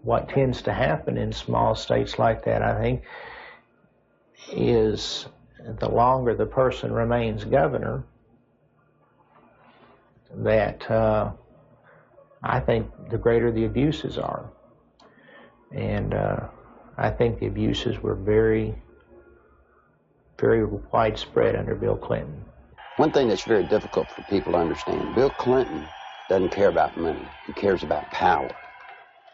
[SPEAKER 19] What tends to happen in small states like that, I think, is the longer the person remains governor, that I think the greater the abuses are. And I think the abuses were very, very widespread under Bill Clinton.
[SPEAKER 4] One thing that's very difficult for people to understand, Bill Clinton doesn't care about money. He cares about power.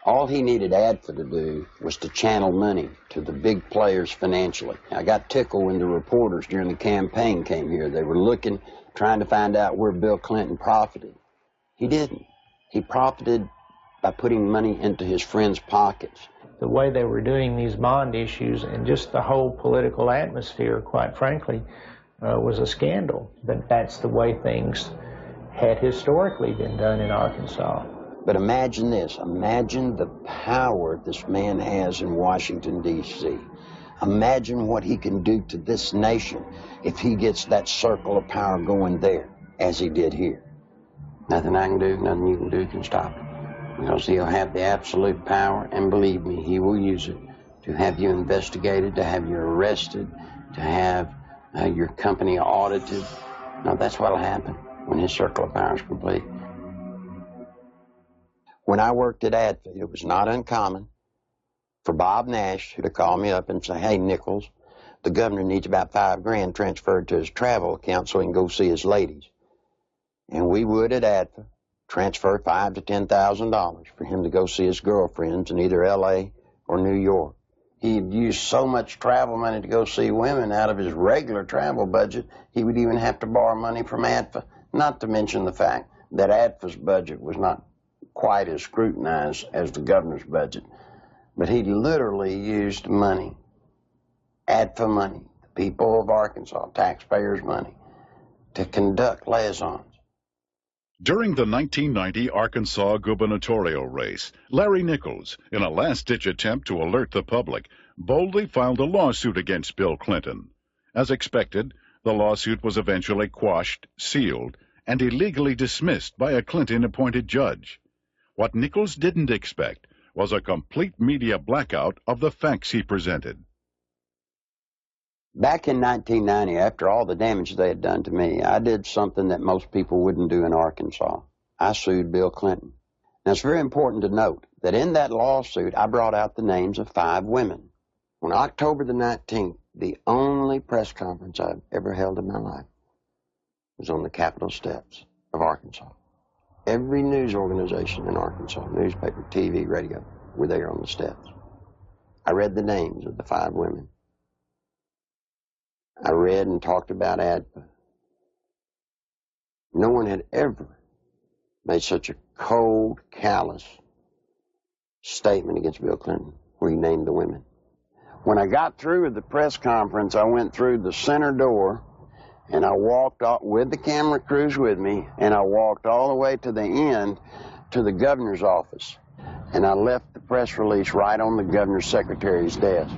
[SPEAKER 4] All he needed ADFA to do was to channel money to the big players financially. I got tickled when the reporters during the campaign came here. They were looking, trying to find out where Bill Clinton profited. He didn't. He profited by putting money into his friends' pockets.
[SPEAKER 19] The way they were doing these bond issues and just the whole political atmosphere, quite frankly, was a scandal. But that's the way things had historically been done in Arkansas.
[SPEAKER 4] But imagine this. Imagine the power this man has in Washington, D.C. Imagine what he can do to this nation if he gets that circle of power going there, as he did here. Nothing I can do, nothing you can do can stop it. Because he'll have the absolute power, and believe me, he will use it to have you investigated, to have you arrested, to have your company audited. Now, that's what'll happen when his circle of power is complete. When I worked at ADFA, it was not uncommon for Bob Nash to call me up and say, hey, Nichols, the governor needs about $5 grand transferred to his travel account so he can go see his ladies. And we would at ADFA transfer $5,000 to $10,000 for him to go see his girlfriends in either L.A. or New York. He'd use so much travel money to go see women out of his regular travel budget, he would even have to borrow money from ADFA, not to mention the fact that ADFA's budget was not quite as scrutinized as the governor's budget. But he literally used money, ADFA money, the people of Arkansas, taxpayers' money, to conduct liaisons.
[SPEAKER 1] During the 1990 Arkansas gubernatorial race, Larry Nichols, in a last-ditch attempt to alert the public, boldly filed a lawsuit against Bill Clinton. As expected, the lawsuit was eventually quashed, sealed, and illegally dismissed by a Clinton-appointed judge. What Nichols didn't expect was a complete media blackout of the facts he presented.
[SPEAKER 4] Back in 1990, after all the damage they had done to me, I did something that most people wouldn't do in Arkansas. I sued Bill Clinton. Now, it's very important to note that in that lawsuit, I brought out the names of 5 women. On October the 19th, the only press conference I've ever held in my life was on the Capitol steps of Arkansas. Every news organization in Arkansas, newspaper, TV, radio, were there on the steps. I read the names of the 5 women. I read and talked about ADFA. No one had ever made such a cold, callous statement against Bill Clinton where he named the women. When I got through with the press conference, I went through the center door and I walked off with the camera crews with me, and I walked all the way to the end to the governor's office. And I left the press release right on the governor's secretary's desk.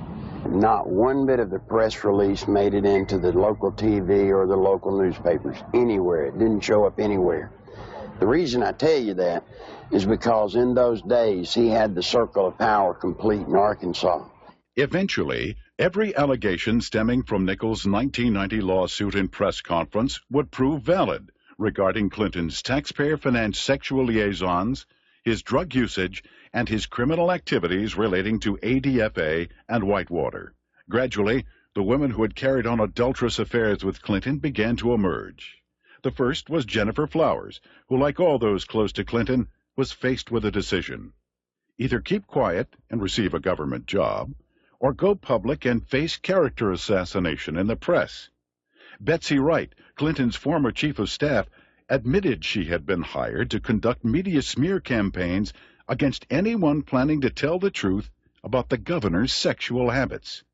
[SPEAKER 4] Not one bit of the press release made it into the local TV or the local newspapers anywhere. It didn't show up anywhere. The reason I tell you that is because in those days he had the circle of power complete in Arkansas.
[SPEAKER 1] Eventually, every allegation stemming from Nichols' 1990 lawsuit and press conference would prove valid regarding Clinton's taxpayer-financed sexual liaisons, his drug usage, and his criminal activities relating to ADFA and Whitewater. Gradually, the women who had carried on adulterous affairs with Clinton began to emerge. The first was Jennifer Flowers, who, like all those close to Clinton, was faced with a decision. Either keep quiet and receive a government job, or go public and face character assassination in the press. Betsy Wright, Clinton's former chief of staff, admitted she had been hired to conduct media smear campaigns against anyone planning to tell the truth about the governor's sexual habits.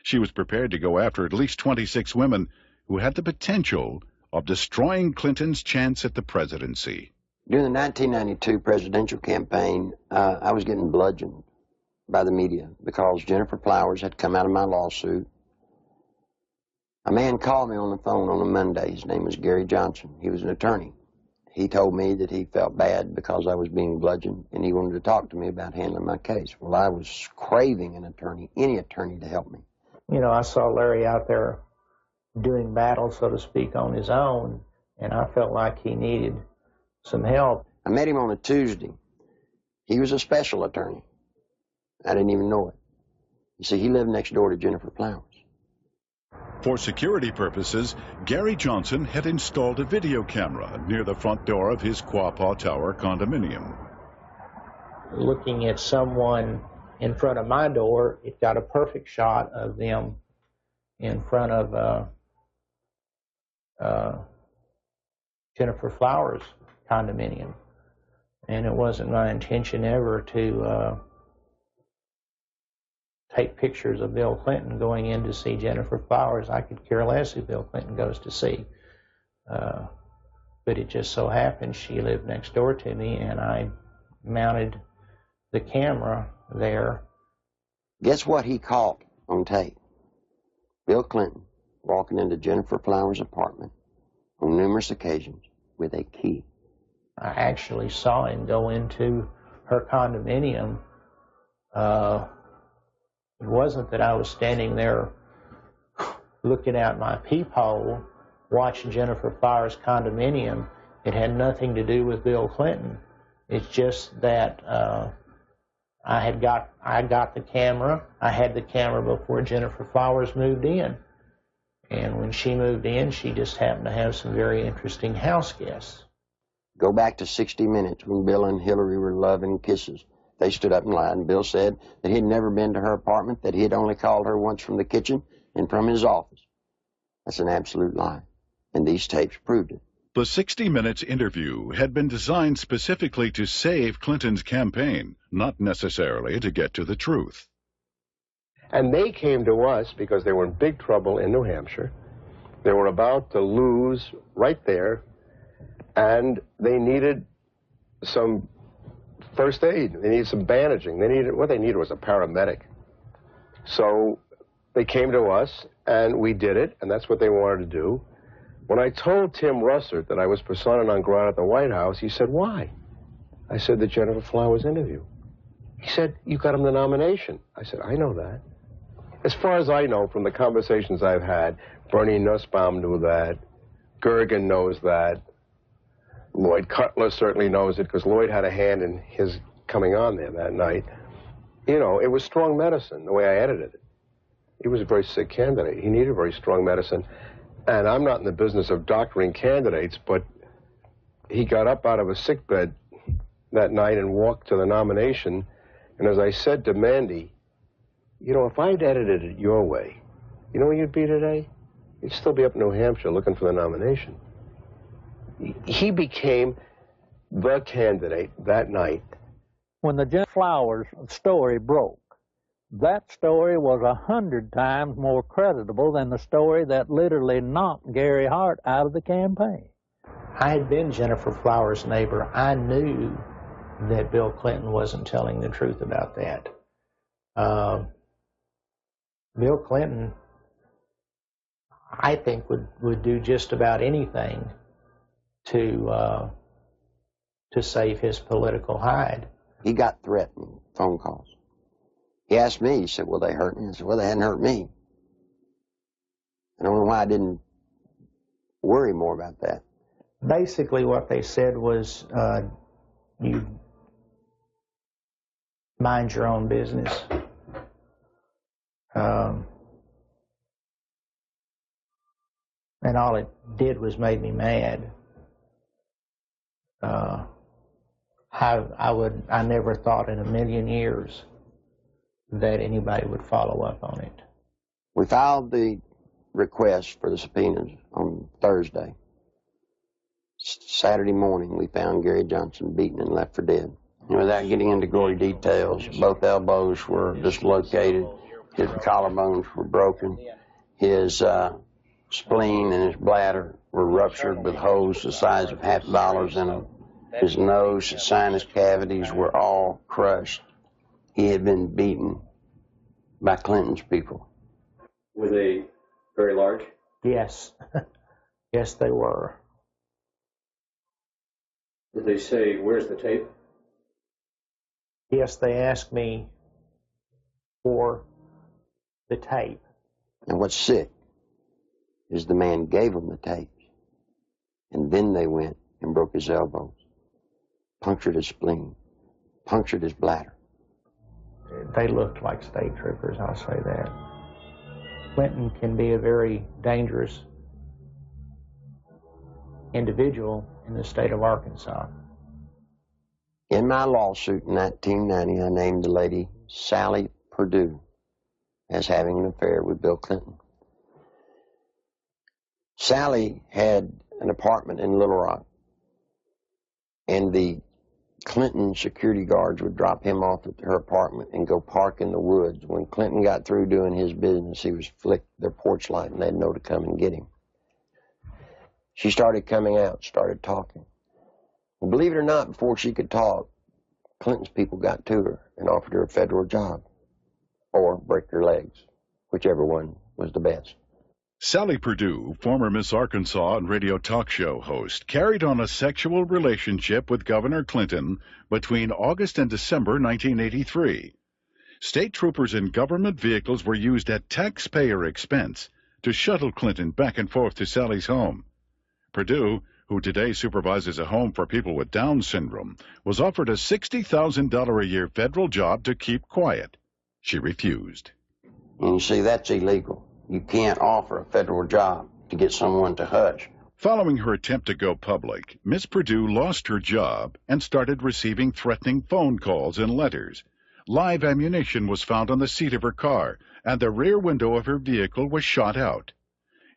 [SPEAKER 1] She was prepared to go after at least 26 women who had the potential of destroying Clinton's chance at the presidency.
[SPEAKER 4] During the 1992 presidential campaign, I was getting bludgeoned by the media because Jennifer Flowers had come out of my lawsuit. A man called me on the phone on a Monday. His name was Gary Johnson. He was an attorney. He told me that he felt bad because I was being bludgeoned, and he wanted to talk to me about handling my case. Well, I was craving an attorney, any attorney, to help me.
[SPEAKER 19] You know, I saw Larry out there doing battle, so to speak, on his own, and I felt like he needed some help.
[SPEAKER 4] I met him on a Tuesday. He was a special attorney. I didn't even know it. You see, he lived next door to Jennifer Flowers.
[SPEAKER 1] For security purposes, Gary Johnson had installed a video camera near the front door of his Quapaw Tower condominium.
[SPEAKER 19] Looking at someone in front of my door, it got a perfect shot of them in front of Jennifer Flowers' condominium. And it wasn't my intention ever to take pictures of Bill Clinton going in to see Jennifer Flowers. I could care less who Bill Clinton goes to see. But it just so happened she lived next door to me, and I mounted the camera there.
[SPEAKER 4] Guess what he caught on tape? Bill Clinton walking into Jennifer Flowers' apartment on numerous occasions with a key.
[SPEAKER 19] I actually saw him go into her condominium. It wasn't that I was standing there looking out my peephole watching Jennifer Flowers' condominium. It had nothing to do with Bill Clinton. It's just that I got the camera. I had the camera before Jennifer Flowers moved in. And when she moved in, she just happened to have some very interesting house guests.
[SPEAKER 4] Go back to 60 Minutes when Bill and Hillary were loving kisses. They stood up and lied, and Bill said that he'd never been to her apartment, that he had only called her once from the kitchen and from his office. That's an absolute lie, and these tapes proved it.
[SPEAKER 1] The 60 Minutes interview had been designed specifically to save Clinton's campaign, not necessarily to get to the truth.
[SPEAKER 20] And they came to us because they were in big trouble in New Hampshire. They were about to lose right there, and they needed some first aid. They needed some bandaging. What they needed was a paramedic. So they came to us, and we did it, and that's what they wanted to do. When I told Tim Russert that I was persona non grata at the White House, he said, "Why?" I said, "The Jennifer Flowers interview." He said, "You got him the nomination." I said, "I know that." As far as I know from the conversations I've had, Bernie Nussbaum knew that, Gergen knows that, Lloyd Cutler certainly knows it because Lloyd had a hand in his coming on there that night. You know, it was strong medicine, the way I edited it. He was a very sick candidate. He needed very strong medicine. And I'm not in the business of doctoring candidates, but he got up out of a sickbed that night and walked to the nomination. And as I said to Mandy, you know, if I'd edited it your way, you know where you'd be today? You'd still be up in New Hampshire looking for the nomination. He became the candidate that night.
[SPEAKER 2] When the Jennifer Flowers story broke, that story was 100 times more creditable than the story that literally knocked Gary Hart out of the campaign.
[SPEAKER 19] I had been Jennifer Flowers' neighbor. I knew that Bill Clinton wasn't telling the truth about that. Bill Clinton, I think, would do just about anything to save his political hide.
[SPEAKER 4] He got threatening phone calls. He asked me, he said, "Well, they hurt me?" I said, "Well, they hadn't hurt me." I don't know why I didn't worry more about that.
[SPEAKER 19] Basically what they said was, you mind your own business. And all it did was made me mad. I never thought in a million years that anybody would follow up on it.
[SPEAKER 4] We filed the request for the subpoenas on Thursday. Saturday morning, we found Gary Johnson beaten and left for dead. And without getting into gory details, both elbows were dislocated, his collarbones were broken, his spleen and his bladder were ruptured with holes the size of $50 in them. His nose, his sinus cavities were all crushed. He had been beaten by Clinton's people.
[SPEAKER 13] Were they very large?
[SPEAKER 19] Yes. Yes, they were.
[SPEAKER 13] Did they say, "Where's the tape"?
[SPEAKER 19] Yes, they asked me for the tape.
[SPEAKER 4] And what's sick is the man gave them the tapes. And then they went and broke his elbows, punctured his spleen, punctured his bladder.
[SPEAKER 19] They looked like state troopers, I'll say that. Clinton can be a very dangerous individual in the state of Arkansas.
[SPEAKER 4] In my lawsuit in 1990, I named the lady Sally Perdue as having an affair with Bill Clinton. Sally had an apartment in Little Rock, and the Clinton security guards would drop him off at her apartment and go park in the woods. When Clinton got through doing his business, he was flick their porch light and they'd know to come and get him. She started coming out, started talking. Well, believe it or not, before she could talk, Clinton's people got to her and offered her a federal job or break her legs, whichever one was the best.
[SPEAKER 1] Sally Perdue, former Miss Arkansas and radio talk show host, carried on a sexual relationship with Governor Clinton between August and December 1983. State troopers in government vehicles were used at taxpayer expense to shuttle Clinton back and forth to Sally's home. Perdue, who today supervises a home for people with Down syndrome, was offered a $60,000 a year federal job to keep quiet. She refused.
[SPEAKER 4] And you see, that's illegal. You can't offer a federal job to get someone to hush.
[SPEAKER 1] Following her attempt to go public, Miss Perdue lost her job and started receiving threatening phone calls and letters. Live ammunition was found on the seat of her car, and the rear window of her vehicle was shot out.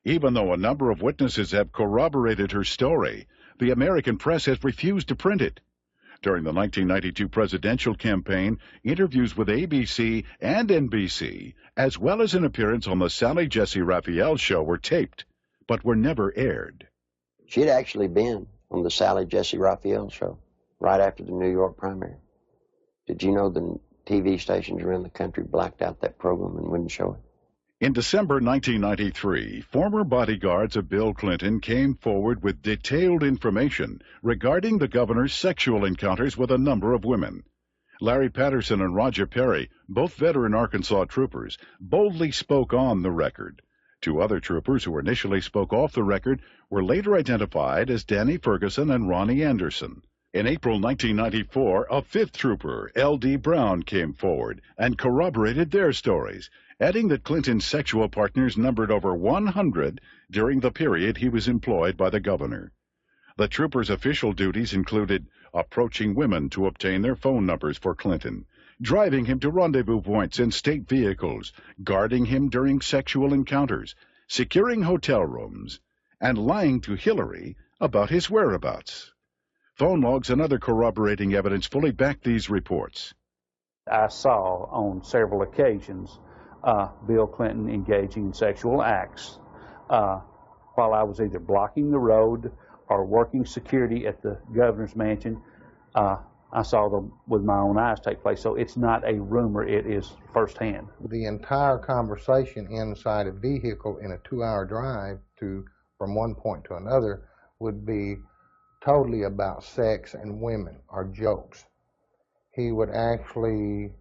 [SPEAKER 1] Even though a number of witnesses have corroborated her story, the American press has refused to print it. During the 1992 presidential campaign, interviews with ABC and NBC, as well as an appearance on the Sally Jesse Raphael show, were taped, but were never aired.
[SPEAKER 4] She'd actually been on the Sally Jesse Raphael show right after the New York primary. Did you know the TV stations around the country blacked out that program and wouldn't show it?
[SPEAKER 1] In December 1993, former bodyguards of Bill Clinton came forward with detailed information regarding the governor's sexual encounters with a number of women. Larry Patterson and Roger Perry, both veteran Arkansas troopers, boldly spoke on the record. Two other troopers who initially spoke off the record were later identified as Danny Ferguson and Ronnie Anderson. In April 1994, a fifth trooper, L.D. Brown, came forward and corroborated their stories, adding that Clinton's sexual partners numbered over 100 during the period he was employed by the governor. The trooper's official duties included approaching women to obtain their phone numbers for Clinton, driving him to rendezvous points in state vehicles, guarding him during sexual encounters, securing hotel rooms, and lying to Hillary about his whereabouts. Phone logs and other corroborating evidence fully back these reports.
[SPEAKER 21] I saw on several occasions Bill Clinton engaging in sexual acts while I was either blocking the road or working security at the governor's mansion. I saw them with my own eyes take place. So it's not a rumor, it is firsthand.
[SPEAKER 22] The entire conversation inside a vehicle in a 2-hour drive from one point to another would be totally about sex and women or jokes. He would actually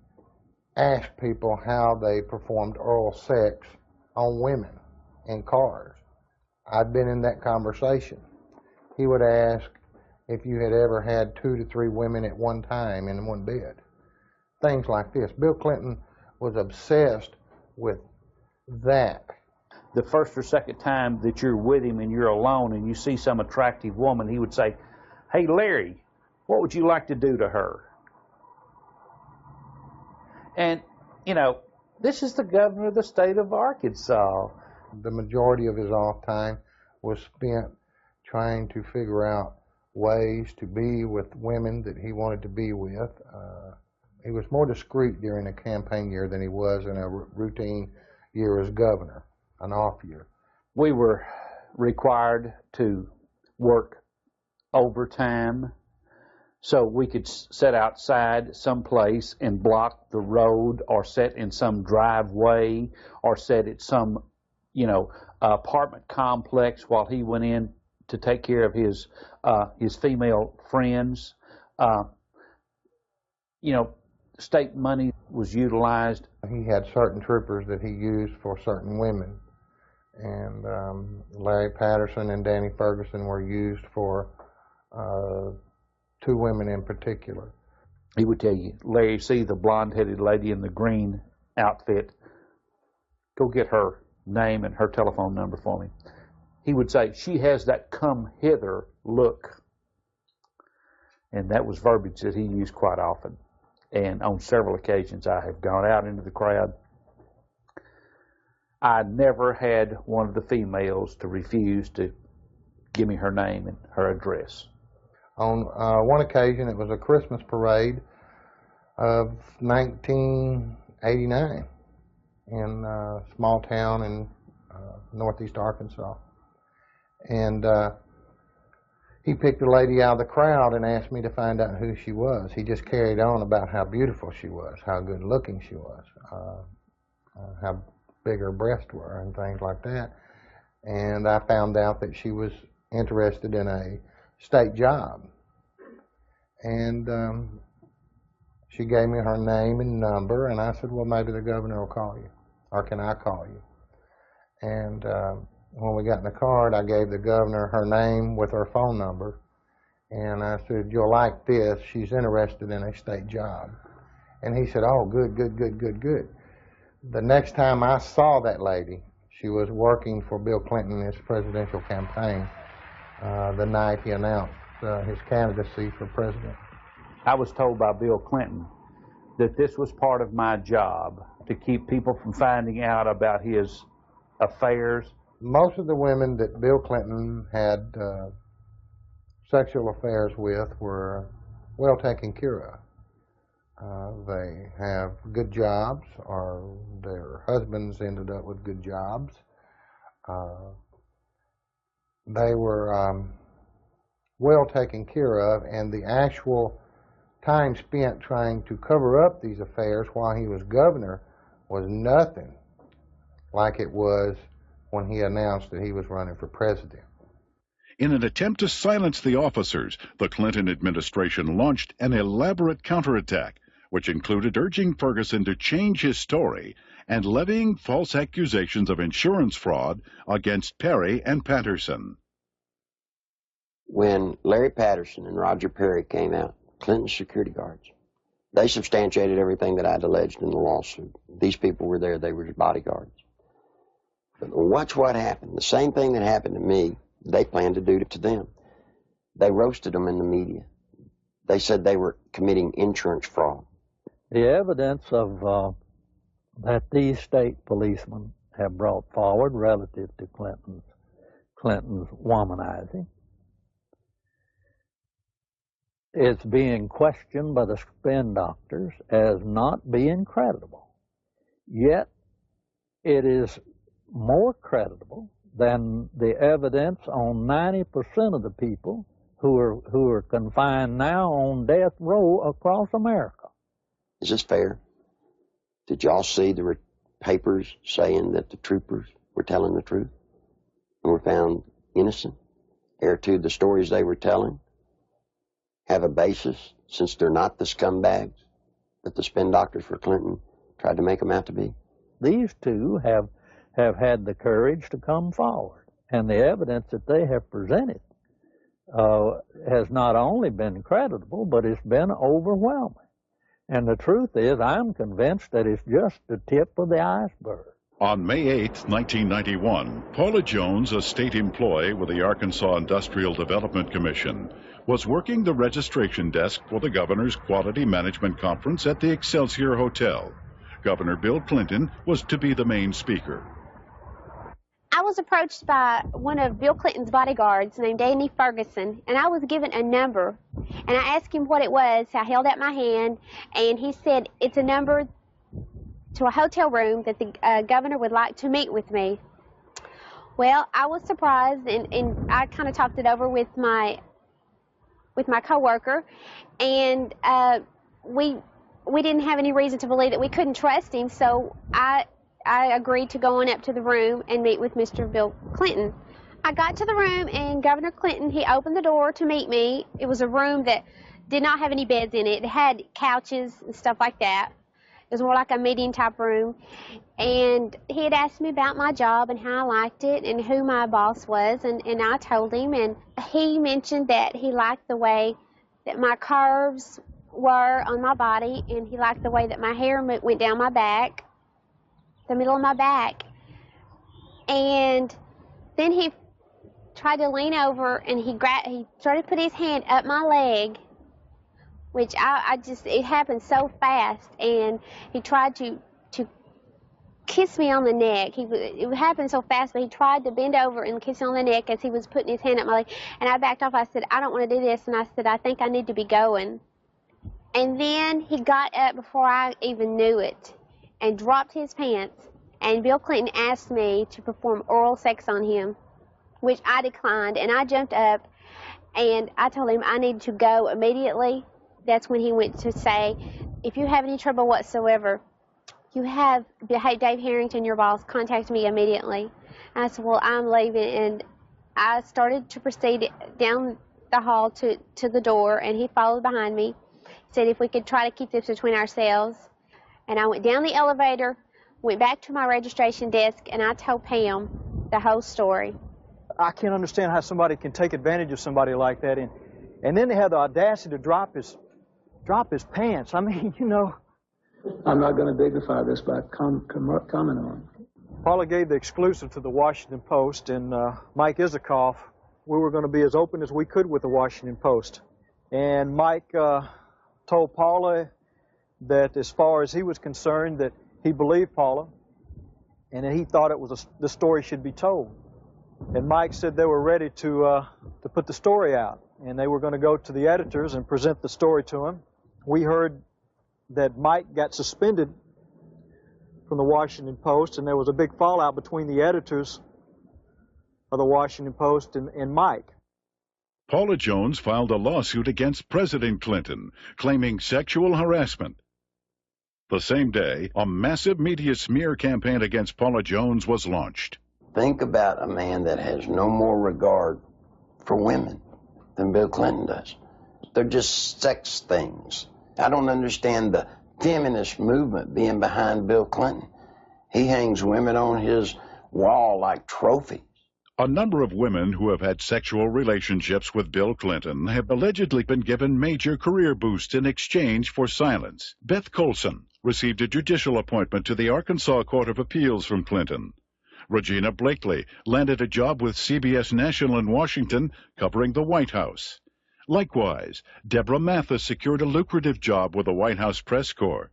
[SPEAKER 22] ask people how they performed oral sex on women in cars. I'd been in that conversation. He would ask if you had ever had 2 to 3 women at one time in one bed. Things like this. Bill Clinton was obsessed with that.
[SPEAKER 21] The first or second time that you're with him and you're alone and you see some attractive woman, he would say, "Hey, Larry, what would you like to do to her?" And, you know, this is the governor of the state of Arkansas.
[SPEAKER 22] The majority of his off time was spent trying to figure out ways to be with women that he wanted to be with. He was more discreet during a campaign year than he was in a routine year as governor, an off year.
[SPEAKER 21] We were required to work overtime so we could sit outside someplace and block the road, or sit in some driveway, or sit at some, apartment complex while he went in to take care of his female friends. State money was utilized.
[SPEAKER 22] He had certain troopers that he used for certain women, and Larry Patterson and Danny Ferguson were used for 2 women in particular.
[SPEAKER 21] He would tell you, "Larry, see the blonde-headed lady in the green outfit? Go get her. name and her telephone number for me. He would say, "She has that come hither look." And that was verbiage that he used quite often. And on several occasions I have gone out into the crowd. I never had one of the females to refuse to give me her name and her address.
[SPEAKER 22] On one occasion, it was a Christmas parade of 1989 in a small town in northeast Arkansas. And he picked a lady out of the crowd and asked me to find out who she was. He just carried on about how beautiful she was, how good looking she was, how big her breasts were and things like that. And I found out that she was interested in a state job. And she gave me her name and number, and I said, well, maybe the governor will call you, or can I call you? And when we got in the car, I gave the governor her name with her phone number, and I said, you'll like this, she's interested in a state job. And he said, oh, good, good, good, good, good. The next time I saw that lady, she was working for Bill Clinton in his presidential campaign the night he announced his candidacy for president.
[SPEAKER 21] I was told by Bill Clinton that this was part of my job, to keep people from finding out about his affairs.
[SPEAKER 22] Most of the women that Bill Clinton had sexual affairs with were well taken care of. They have good jobs, or their husbands ended up with good jobs. They were well taken care of, and the actual time spent trying to cover up these affairs while he was governor was nothing like it was when he announced that he was running for president.
[SPEAKER 1] In an attempt to silence the officers, the Clinton administration launched an elaborate counterattack, which included urging Ferguson to change his story and levying false accusations of insurance fraud against Perry and Patterson.
[SPEAKER 4] When Larry Patterson and Roger Perry came out, Clinton's security guards, they substantiated everything that I'd alleged in the lawsuit. These people were there, they were his bodyguards. But watch what happened. The same thing that happened to me, they planned to do to them. They roasted them in the media. They said they were committing insurance fraud.
[SPEAKER 2] The evidence of that these state policemen have brought forward relative to Clinton's womanizing is being questioned by the spin doctors as not being credible. Yet it is more credible than the evidence on 90% of the people who are confined now on death row across America.
[SPEAKER 4] Is this fair? Did y'all see the papers saying that the troopers were telling the truth and were found innocent? Ere to the stories they were telling have a basis, since they're not the scumbags that the spin doctors for Clinton tried to make them out to be?
[SPEAKER 2] These two have had the courage to come forward, and the evidence that they have presented has not only been credible, but it's been overwhelming. And the truth is, I'm convinced that it's just the tip of the iceberg.
[SPEAKER 1] On May 8, 1991, Paula Jones, a state employee with the Arkansas Industrial Development Commission, was working the registration desk for the governor's Quality Management Conference at the Excelsior Hotel. Governor Bill Clinton was to be the main speaker.
[SPEAKER 3] I was approached by one of Bill Clinton's bodyguards named Danny Ferguson, and I was given a number. And I asked him what it was. I held out my hand, and he said, it's a number to a hotel room that the governor would like to meet with me. Well, I was surprised, and I kind of talked it over with my coworker, and we didn't have any reason to believe that we couldn't trust him, so I agreed to go on up to the room and meet with Mr. Bill Clinton. I got to the room, and Governor Clinton, he opened the door to meet me. It was a room that did not have any beds in it. It had couches and stuff like that. It was more like a meeting type room. And he had asked me about my job and how I liked it and who my boss was, and I told him. And he mentioned that he liked the way that my curves were on my body, and he liked the way that my hair went down my back, the middle of my back. And then he tried to lean over, and he started to put his hand up my leg, which it happened so fast, and he tried to kiss me on the neck. It happened so fast, but he tried to bend over and kiss me on the neck as he was putting his hand up my leg, and I backed off. I said, I don't want to do this, and I said, I think I need to be going. And then he got up before I even knew it and dropped his pants, and Bill Clinton asked me to perform oral sex on him, which I declined, and I jumped up, and I told him I needed to go immediately. That's when he went to say, if you have any trouble whatsoever, you have Dave Harrington, your boss, contact me immediately. And I said, well, I'm leaving, and I started to proceed down the hall to the door, and he followed behind me. He said if we could try to keep this between ourselves. And I went down the elevator, went back to my registration desk, and I told Pam the whole story.
[SPEAKER 7] I can't understand how somebody can take advantage of somebody like that, and then they have the audacity to drop his pants. I mean, you know.
[SPEAKER 8] I'm not going to dignify this by comment on it.
[SPEAKER 7] Paula gave the exclusive to the Washington Post, and Mike Isikoff, we were going to be as open as we could with the Washington Post. And Mike told Paula that as far as he was concerned, that he believed Paula, and that he thought the story should be told. And Mike said they were ready to put the story out, and they were going to go to the editors and present the story to him. We heard that Mike got suspended from the Washington Post, and there was a big fallout between the editors of the Washington Post and Mike.
[SPEAKER 1] Paula Jones filed a lawsuit against President Clinton, claiming sexual harassment. The same day, a massive media smear campaign against Paula Jones was launched.
[SPEAKER 4] Think about a man that has no more regard for women than Bill Clinton does. They're just sex things. I don't understand the feminist movement being behind Bill Clinton. He hangs women on his wall like trophies.
[SPEAKER 1] A number of women who have had sexual relationships with Bill Clinton have allegedly been given major career boosts in exchange for silence. Beth Colson received a judicial appointment to the Arkansas Court of Appeals from Clinton. Regina Blakely landed a job with CBS National in Washington covering the White House. Likewise, Deborah Mathis secured a lucrative job with the White House Press Corps.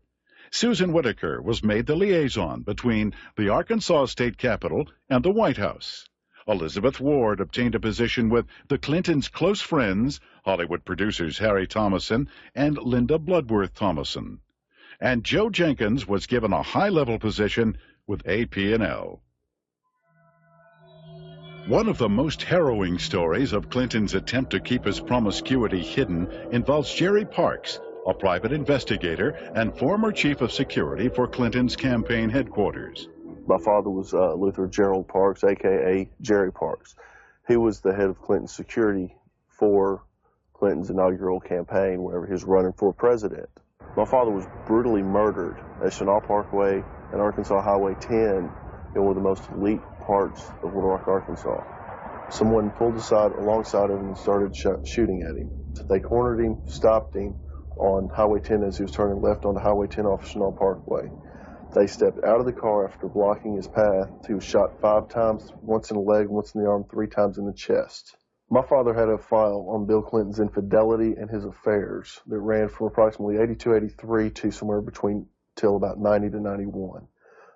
[SPEAKER 1] Susan Whitaker was made the liaison between the Arkansas State Capitol and the White House. Elizabeth Ward obtained a position with the Clintons' close friends, Hollywood producers Harry Thomason and Linda Bloodworth Thomason. And Joe Jenkins was given a high-level position with AP&L. One of the most harrowing stories of Clinton's attempt to keep his promiscuity hidden involves Jerry Parks, a private investigator and former chief of security for Clinton's campaign headquarters.
[SPEAKER 23] My father was Luther Gerald Parks, a.k.a. Jerry Parks. He was the head of Clinton's security for Clinton's inaugural campaign whenever he was running for president. My father was brutally murdered at Chenal Parkway and Arkansas Highway 10 in one of the most elite parts of Little Rock, Arkansas. Someone pulled aside alongside of him and started shooting at him. They cornered him, stopped him on Highway 10 as he was turning left onto Highway 10 off Chenal Parkway. They stepped out of the car after blocking his path. He was shot 5 times, once in the leg, once in the arm, 3 times in the chest. My father had a file on Bill Clinton's infidelity and his affairs that ran from approximately 82, 83 to somewhere between till about 90 to 91.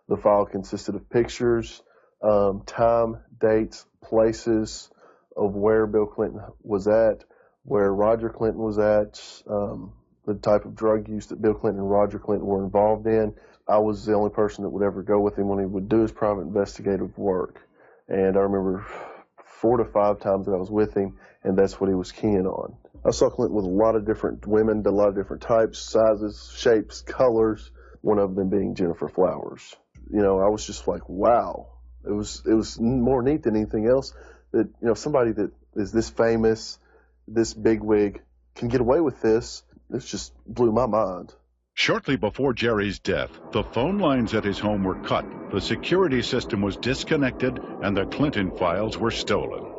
[SPEAKER 23] The file consisted of pictures, time, dates, places of where Bill Clinton was at, where Roger Clinton was at, the type of drug use that Bill Clinton and Roger Clinton were involved in. I was the only person that would ever go with him when he would do his private investigative work. And I remember 4 to 5 times that I was with him, and that's what he was keying on. I saw Clinton with a lot of different women, a lot of different types, sizes, shapes, colors, one of them being Jennifer Flowers. You know, I was just like, wow. It was more neat than anything else that, you know, somebody that is this famous, this bigwig can get away with this. It just blew my mind.
[SPEAKER 1] Shortly before Jerry's death, the phone lines at his home were cut, the security system was disconnected, and the Clinton files were stolen.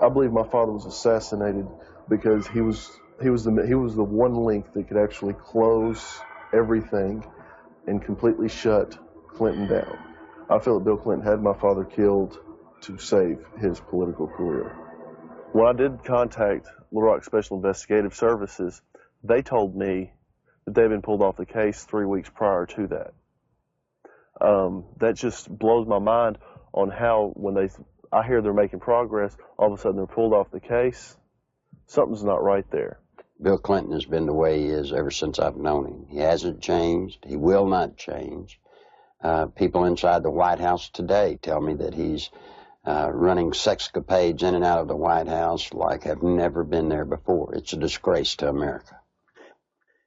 [SPEAKER 23] I believe my father was assassinated because he was the one link that could actually close everything and completely shut Clinton down. I feel that Bill Clinton had my father killed to save his political career. When I did contact Little Rock Special Investigative Services, they told me that they'd been pulled off the case 3 weeks prior to that. That just blows my mind on how when I hear they're making progress, all of a sudden they're pulled off the case. Something's not right there.
[SPEAKER 4] Bill Clinton has been the way he is ever since I've known him. He hasn't changed. He will not change. People inside the White House today tell me that he's running sexcapades in and out of the White House like have never been there before. It's a disgrace to America.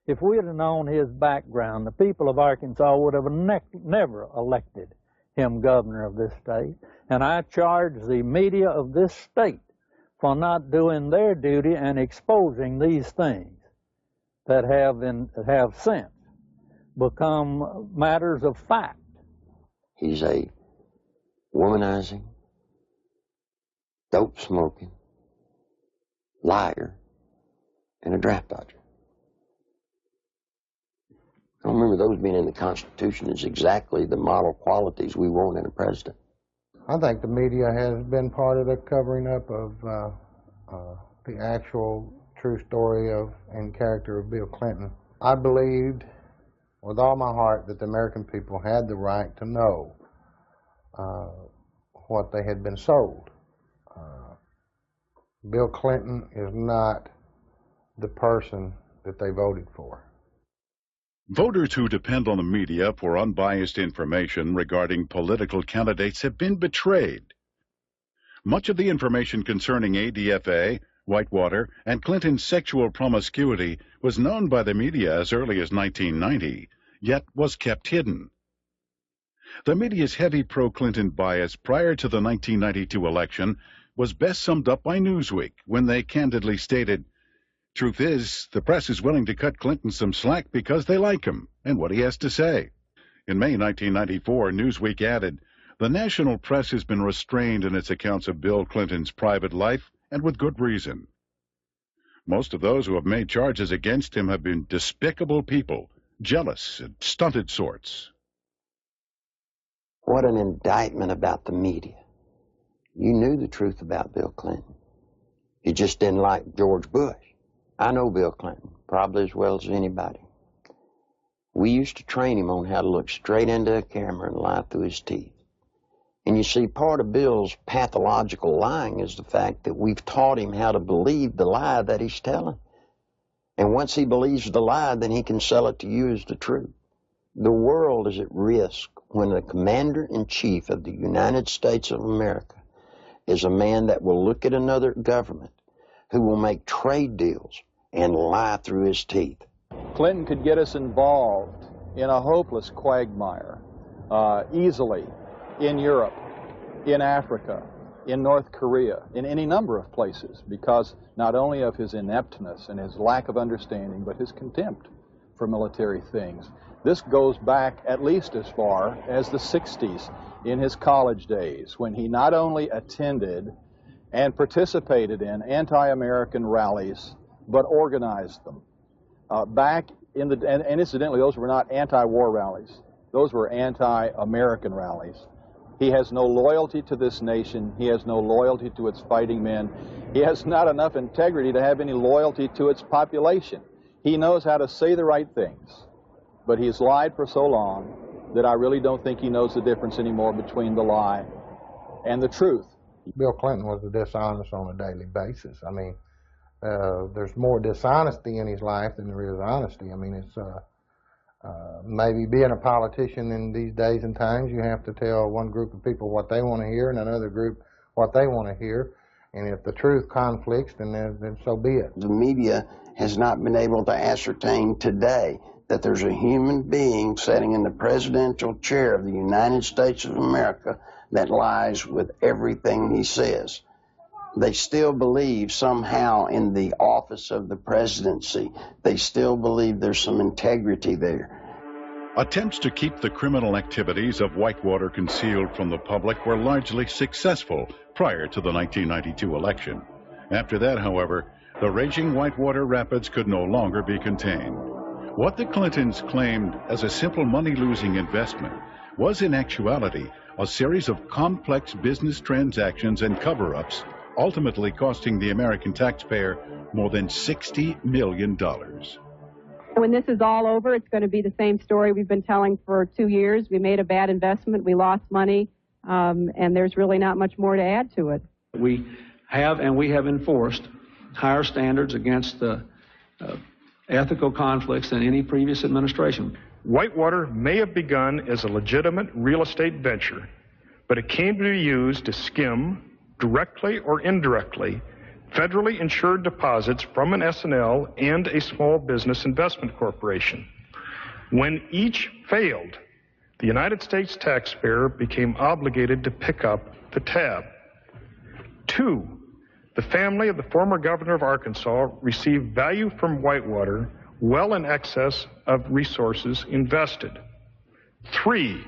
[SPEAKER 2] If we had known his background, the people of Arkansas would have never elected him governor of this state. And I charge the media of this state for not doing their duty and exposing these things that have since become matters of fact.
[SPEAKER 4] He's a womanizing, dope-smoking, liar, and a draft dodger. I don't remember those being in the Constitution as exactly the model qualities we want in a president.
[SPEAKER 22] I think the media has been part of the covering up of the actual true story of and character of Bill Clinton. I believed with all my heart that the American people had the right to know what they had been sold. Bill Clinton is not the person that they voted for.
[SPEAKER 1] Voters who depend on the media for unbiased information regarding political candidates have been betrayed. Much of the information concerning ADFA, Whitewater, and Clinton's sexual promiscuity was known by the media as early as 1990, yet was kept hidden. The media's heavy pro-Clinton bias prior to the 1992 election was best summed up by Newsweek when they candidly stated, "Truth is, the press is willing to cut Clinton some slack because they like him and what he has to say." In May 1994, Newsweek added, "The national press has been restrained in its accounts of Bill Clinton's private life, and with good reason. Most of those who have made charges against him have been despicable people, jealous and stunted sorts."
[SPEAKER 4] What an indictment about the media. You knew the truth about Bill Clinton. You just didn't like George Bush. I know Bill Clinton, probably as well as anybody. We used to train him on how to look straight into a camera and lie through his teeth. And you see, part of Bill's pathological lying is the fact that we've taught him how to believe the lie that he's telling. And once he believes the lie, then he can sell it to you as the truth. The world is at risk when the commander-in-chief of the United States of America is a man that will look at another government, who will make trade deals and lie through his teeth.
[SPEAKER 7] Clinton could get us involved in a hopeless quagmire easily in Europe, in Africa, in North Korea, in any number of places, because not only of his ineptness and his lack of understanding, but his contempt for military things. This goes back at least as far as the 60s, in his college days, when he not only attended and participated in anti-American rallies, but organized them. And incidentally, those were not anti-war rallies. Those were anti-American rallies. He has no loyalty to this nation. He has no loyalty to its fighting men. He has not enough integrity to have any loyalty to its population. He knows how to say the right things, but he's lied for so long that I really don't think he knows the difference anymore between the lie and the truth.
[SPEAKER 22] Bill Clinton was dishonest on a daily basis. I mean, there's more dishonesty in his life than there is honesty. I mean, it's maybe being a politician in these days and times, you have to tell one group of people what they want to hear and another group what they want to hear. And if the truth conflicts, then so be it.
[SPEAKER 4] The media has not been able to ascertain today that there's a human being sitting in the presidential chair of the United States of America that lies with everything he says. They still believe somehow in the office of the presidency, they still believe there's some integrity there.
[SPEAKER 1] Attempts to keep the criminal activities of Whitewater concealed from the public were largely successful prior to the 1992 election. After that, however, the raging Whitewater rapids could no longer be contained. What the Clintons claimed as a simple money-losing investment was in actuality a series of complex business transactions and cover-ups, ultimately costing the American taxpayer more than $60 million.
[SPEAKER 17] When this is all over, it's going to be the same story we've been telling for 2 years. We made a bad investment, we lost money, and there's really not much more to add to it.
[SPEAKER 8] We have enforced higher standards against ethical conflicts than any previous administration.
[SPEAKER 6] Whitewater may have begun as a legitimate real estate venture, but it came to be used to skim, directly or indirectly, federally insured deposits from an S&L and a small business investment corporation. When each failed, the United States taxpayer became obligated to pick up the tab. 2, the family of the former governor of Arkansas received value from Whitewater well in excess of resources invested. 3,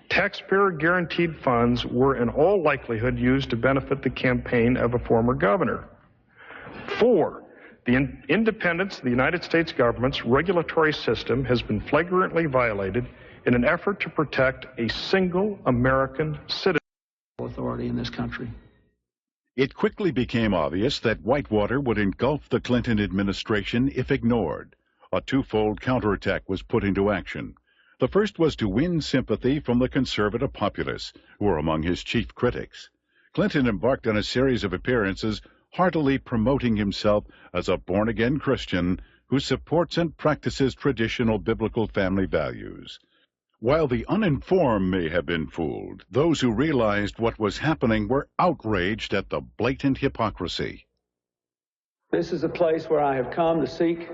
[SPEAKER 6] taxpayer guaranteed funds were in all likelihood used to benefit the campaign of a former governor. 4, the independence of the United States government's regulatory system has been flagrantly violated in an effort to protect a single American citizen.
[SPEAKER 8] Authority in this country.
[SPEAKER 1] It quickly became obvious that Whitewater would engulf the Clinton administration if ignored. A twofold counterattack was put into action. The first was to win sympathy from the conservative populace, who were among his chief critics. Clinton embarked on a series of appearances, heartily promoting himself as a born-again Christian who supports and practices traditional biblical family values. While the uninformed may have been fooled, those who realized what was happening were outraged at the blatant hypocrisy.
[SPEAKER 8] This is a place where I have come to seek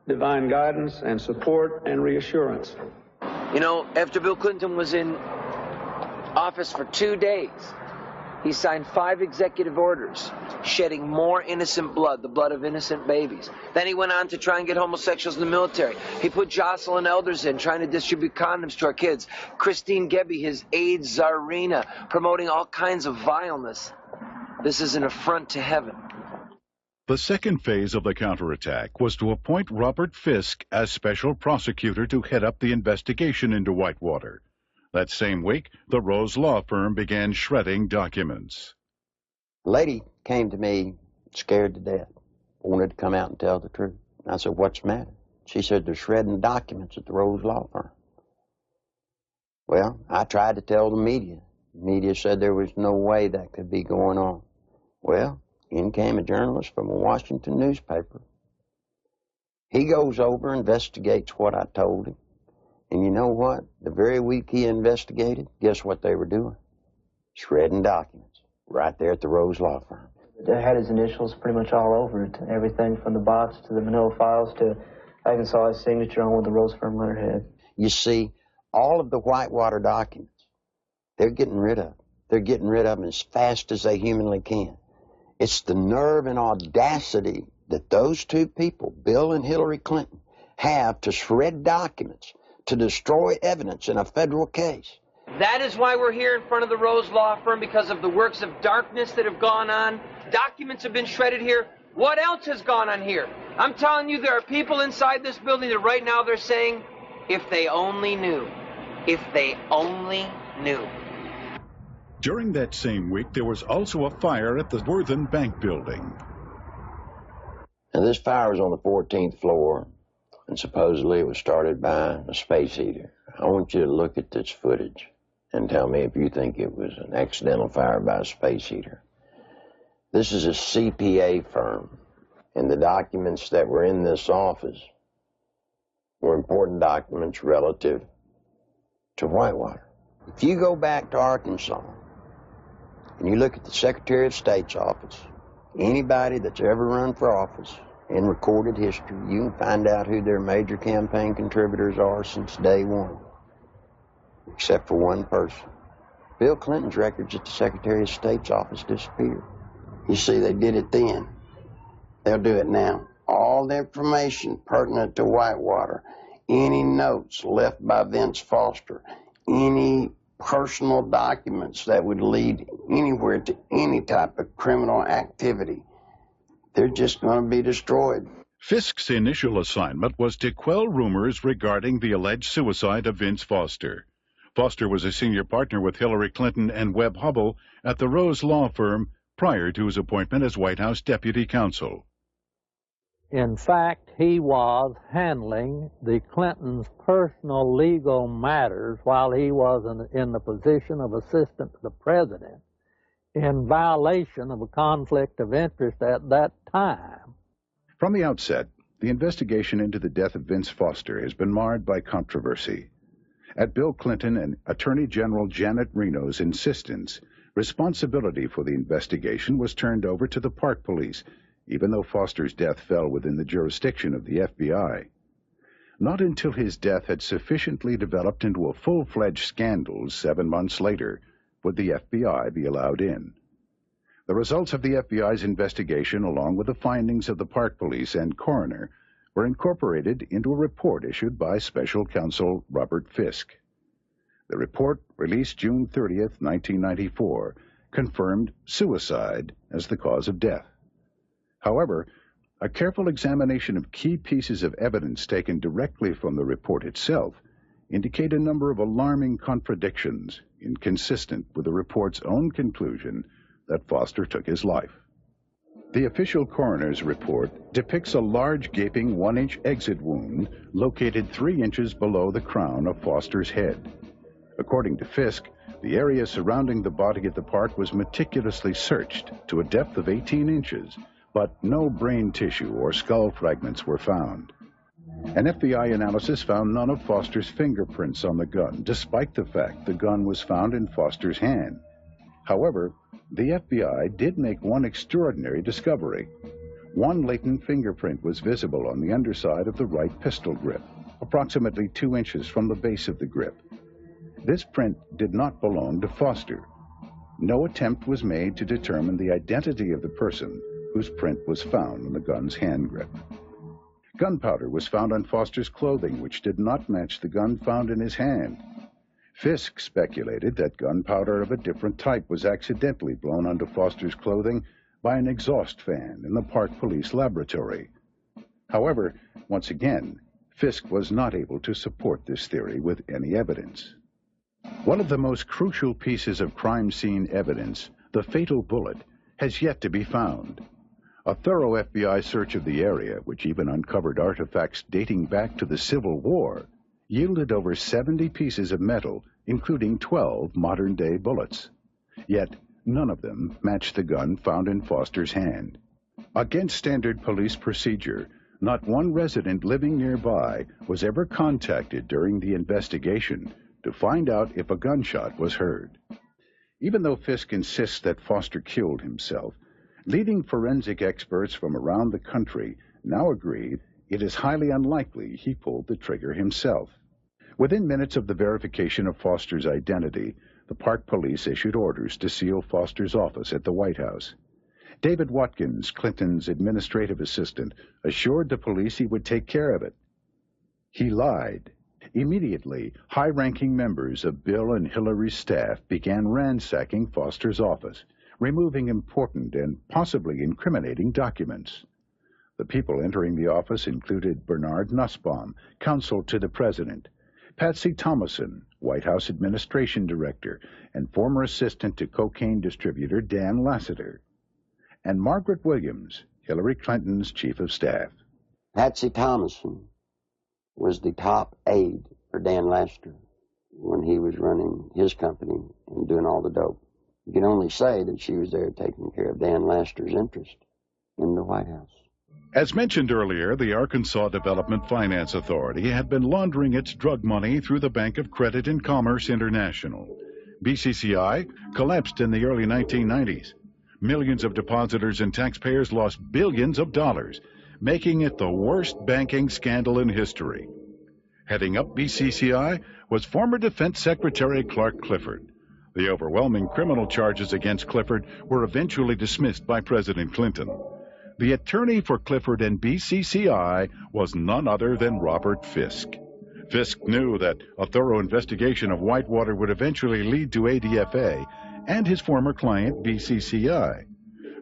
[SPEAKER 8] divine guidance and support and reassurance.
[SPEAKER 9] You know, after Bill Clinton was in office for 2 days, he signed 5 executive orders, shedding more innocent blood, the blood of innocent babies. Then he went on to try and get homosexuals in the military. He put Jocelyn Elders in, trying to distribute condoms to our kids. Christine Gebbe, his AIDS czarina, promoting all kinds of vileness. This is an affront to heaven.
[SPEAKER 1] The second phase of the counterattack was to appoint Robert Fisk as special prosecutor to head up the investigation into Whitewater. That same week, the Rose law firm began shredding documents.
[SPEAKER 4] A lady came to me scared to death, wanted to come out and tell the truth. I said, "What's the matter?" She said, "They're shredding documents at the Rose law firm." Well, I tried to tell the media. The media said there was no way that could be going on. Well, in came a journalist from a Washington newspaper. He goes over, investigates what I told him. And you know what? The very week he investigated, guess what they were doing? Shredding documents right there at the Rose law firm.
[SPEAKER 14] They had his initials pretty much all over it. Everything from the box to the manila files to I even saw his signature on with the Rose firm letterhead.
[SPEAKER 4] You see, all of the Whitewater documents, they're getting rid of. They're getting rid of them as fast as they humanly can. It's the nerve and audacity that those two people, Bill and Hillary Clinton, have to shred documents, to destroy evidence in a federal case.
[SPEAKER 9] That is why we're here in front of the Rose law firm, because of the works of darkness that have gone on. Documents have been shredded here. What else has gone on here? I'm telling you, there are people inside this building that right now they're saying, if they only knew. If they only knew.
[SPEAKER 1] During that same week, there was also a fire at the Worthen Bank building.
[SPEAKER 4] And this fire was on the 14th floor, and supposedly it was started by a space heater. I want you to look at this footage and tell me if you think it was an accidental fire by a space heater. This is a CPA firm, and the documents that were in this office were important documents relative to Whitewater. If you go back to Arkansas and you look at the Secretary of State's office, anybody that's ever run for office in recorded history, you can find out who their major campaign contributors are since day one, except for one person. Bill Clinton's records at the Secretary of State's office disappeared. You see, they did it then. They'll do it now. All the information pertinent to Whitewater, any notes left by Vince Foster, any personal documents that would lead anywhere to any type of criminal activity, they're just going to be destroyed.
[SPEAKER 1] Fisk's initial assignment was to quell rumors regarding the alleged suicide of Vince Foster. Foster was a senior partner with Hillary Clinton and Webb Hubbell at the Rose Law Firm prior to his appointment as White House Deputy Counsel.
[SPEAKER 2] In fact, he was handling the Clintons' personal legal matters while he was in the position of assistant to the president, in violation of a conflict of interest at that time.
[SPEAKER 1] From the outset, the investigation into the death of Vince Foster has been marred by controversy. At Bill Clinton and Attorney General Janet Reno's insistence, responsibility for the investigation was turned over to the Park Police, even though Foster's death fell within the jurisdiction of the FBI. Not until his death had sufficiently developed into a full-fledged scandal 7 months later would the FBI be allowed in. The results of the FBI's investigation, along with the findings of the Park Police and coroner, were incorporated into a report issued by Special Counsel Robert Fisk. The report, released June 30th, 1994, confirmed suicide as the cause of death. However, a careful examination of key pieces of evidence taken directly from the report itself indicate a number of alarming contradictions inconsistent with the report's own conclusion that Foster took his life. The official coroner's report depicts a large gaping 1-inch exit wound located 3 inches below the crown of Foster's head. According to Fisk, the area surrounding the body at the park was meticulously searched to a depth of 18 inches, but no brain tissue or skull fragments were found. An FBI analysis found none of Foster's fingerprints on the gun, despite the fact the gun was found in Foster's hand. However, the FBI did make one extraordinary discovery. One latent fingerprint was visible on the underside of the right pistol grip, approximately 2 inches from the base of the grip. This print did not belong to Foster. No attempt was made to determine the identity of the person whose print was found on the gun's hand grip. Gunpowder was found on Foster's clothing, which did not match the gun found in his hand. Fisk speculated that gunpowder of a different type was accidentally blown onto Foster's clothing by an exhaust fan in the Park Police laboratory. However, once again, Fisk was not able to support this theory with any evidence. One of the most crucial pieces of crime scene evidence, the fatal bullet, has yet to be found. A thorough FBI search of the area, which even uncovered artifacts dating back to the Civil War, yielded over 70 pieces of metal, including 12 modern-day bullets. Yet, none of them matched the gun found in Foster's hand. Against standard police procedure, not one resident living nearby was ever contacted during the investigation to find out if a gunshot was heard. Even though Fisk insists that Foster killed himself, leading forensic experts from around the country now agree it is highly unlikely he pulled the trigger himself. Within minutes of the verification of Foster's identity, the Park Police issued orders to seal Foster's office at the White House. David Watkins, Clinton's administrative assistant, assured the police he would take care of it. He lied. Immediately, high-ranking members of Bill and Hillary's staff began ransacking Foster's office, removing important and possibly incriminating documents. The people entering the office included Bernard Nussbaum, counsel to the president, Patsy Thomason, White House Administration Director and former assistant to cocaine distributor Dan Lassiter, and Margaret Williams, Hillary Clinton's chief of staff.
[SPEAKER 4] Patsy Thomason was the top aide for Dan Lassiter when he was running his company and doing all the dope. You can only say that she was there taking care of Dan Lassiter's interest in the White House.
[SPEAKER 1] As mentioned earlier, the Arkansas Development Finance Authority had been laundering its drug money through the Bank of Credit and Commerce International. BCCI collapsed in the early 1990s. Millions of depositors and taxpayers lost billions of dollars, making it the worst banking scandal in history. Heading up BCCI was former Defense Secretary Clark Clifford. The overwhelming criminal charges against Clifford were eventually dismissed by President Clinton. The attorney for Clifford and BCCI was none other than Robert Fisk. Fisk knew that a thorough investigation of Whitewater would eventually lead to ADFA and his former client, BCCI.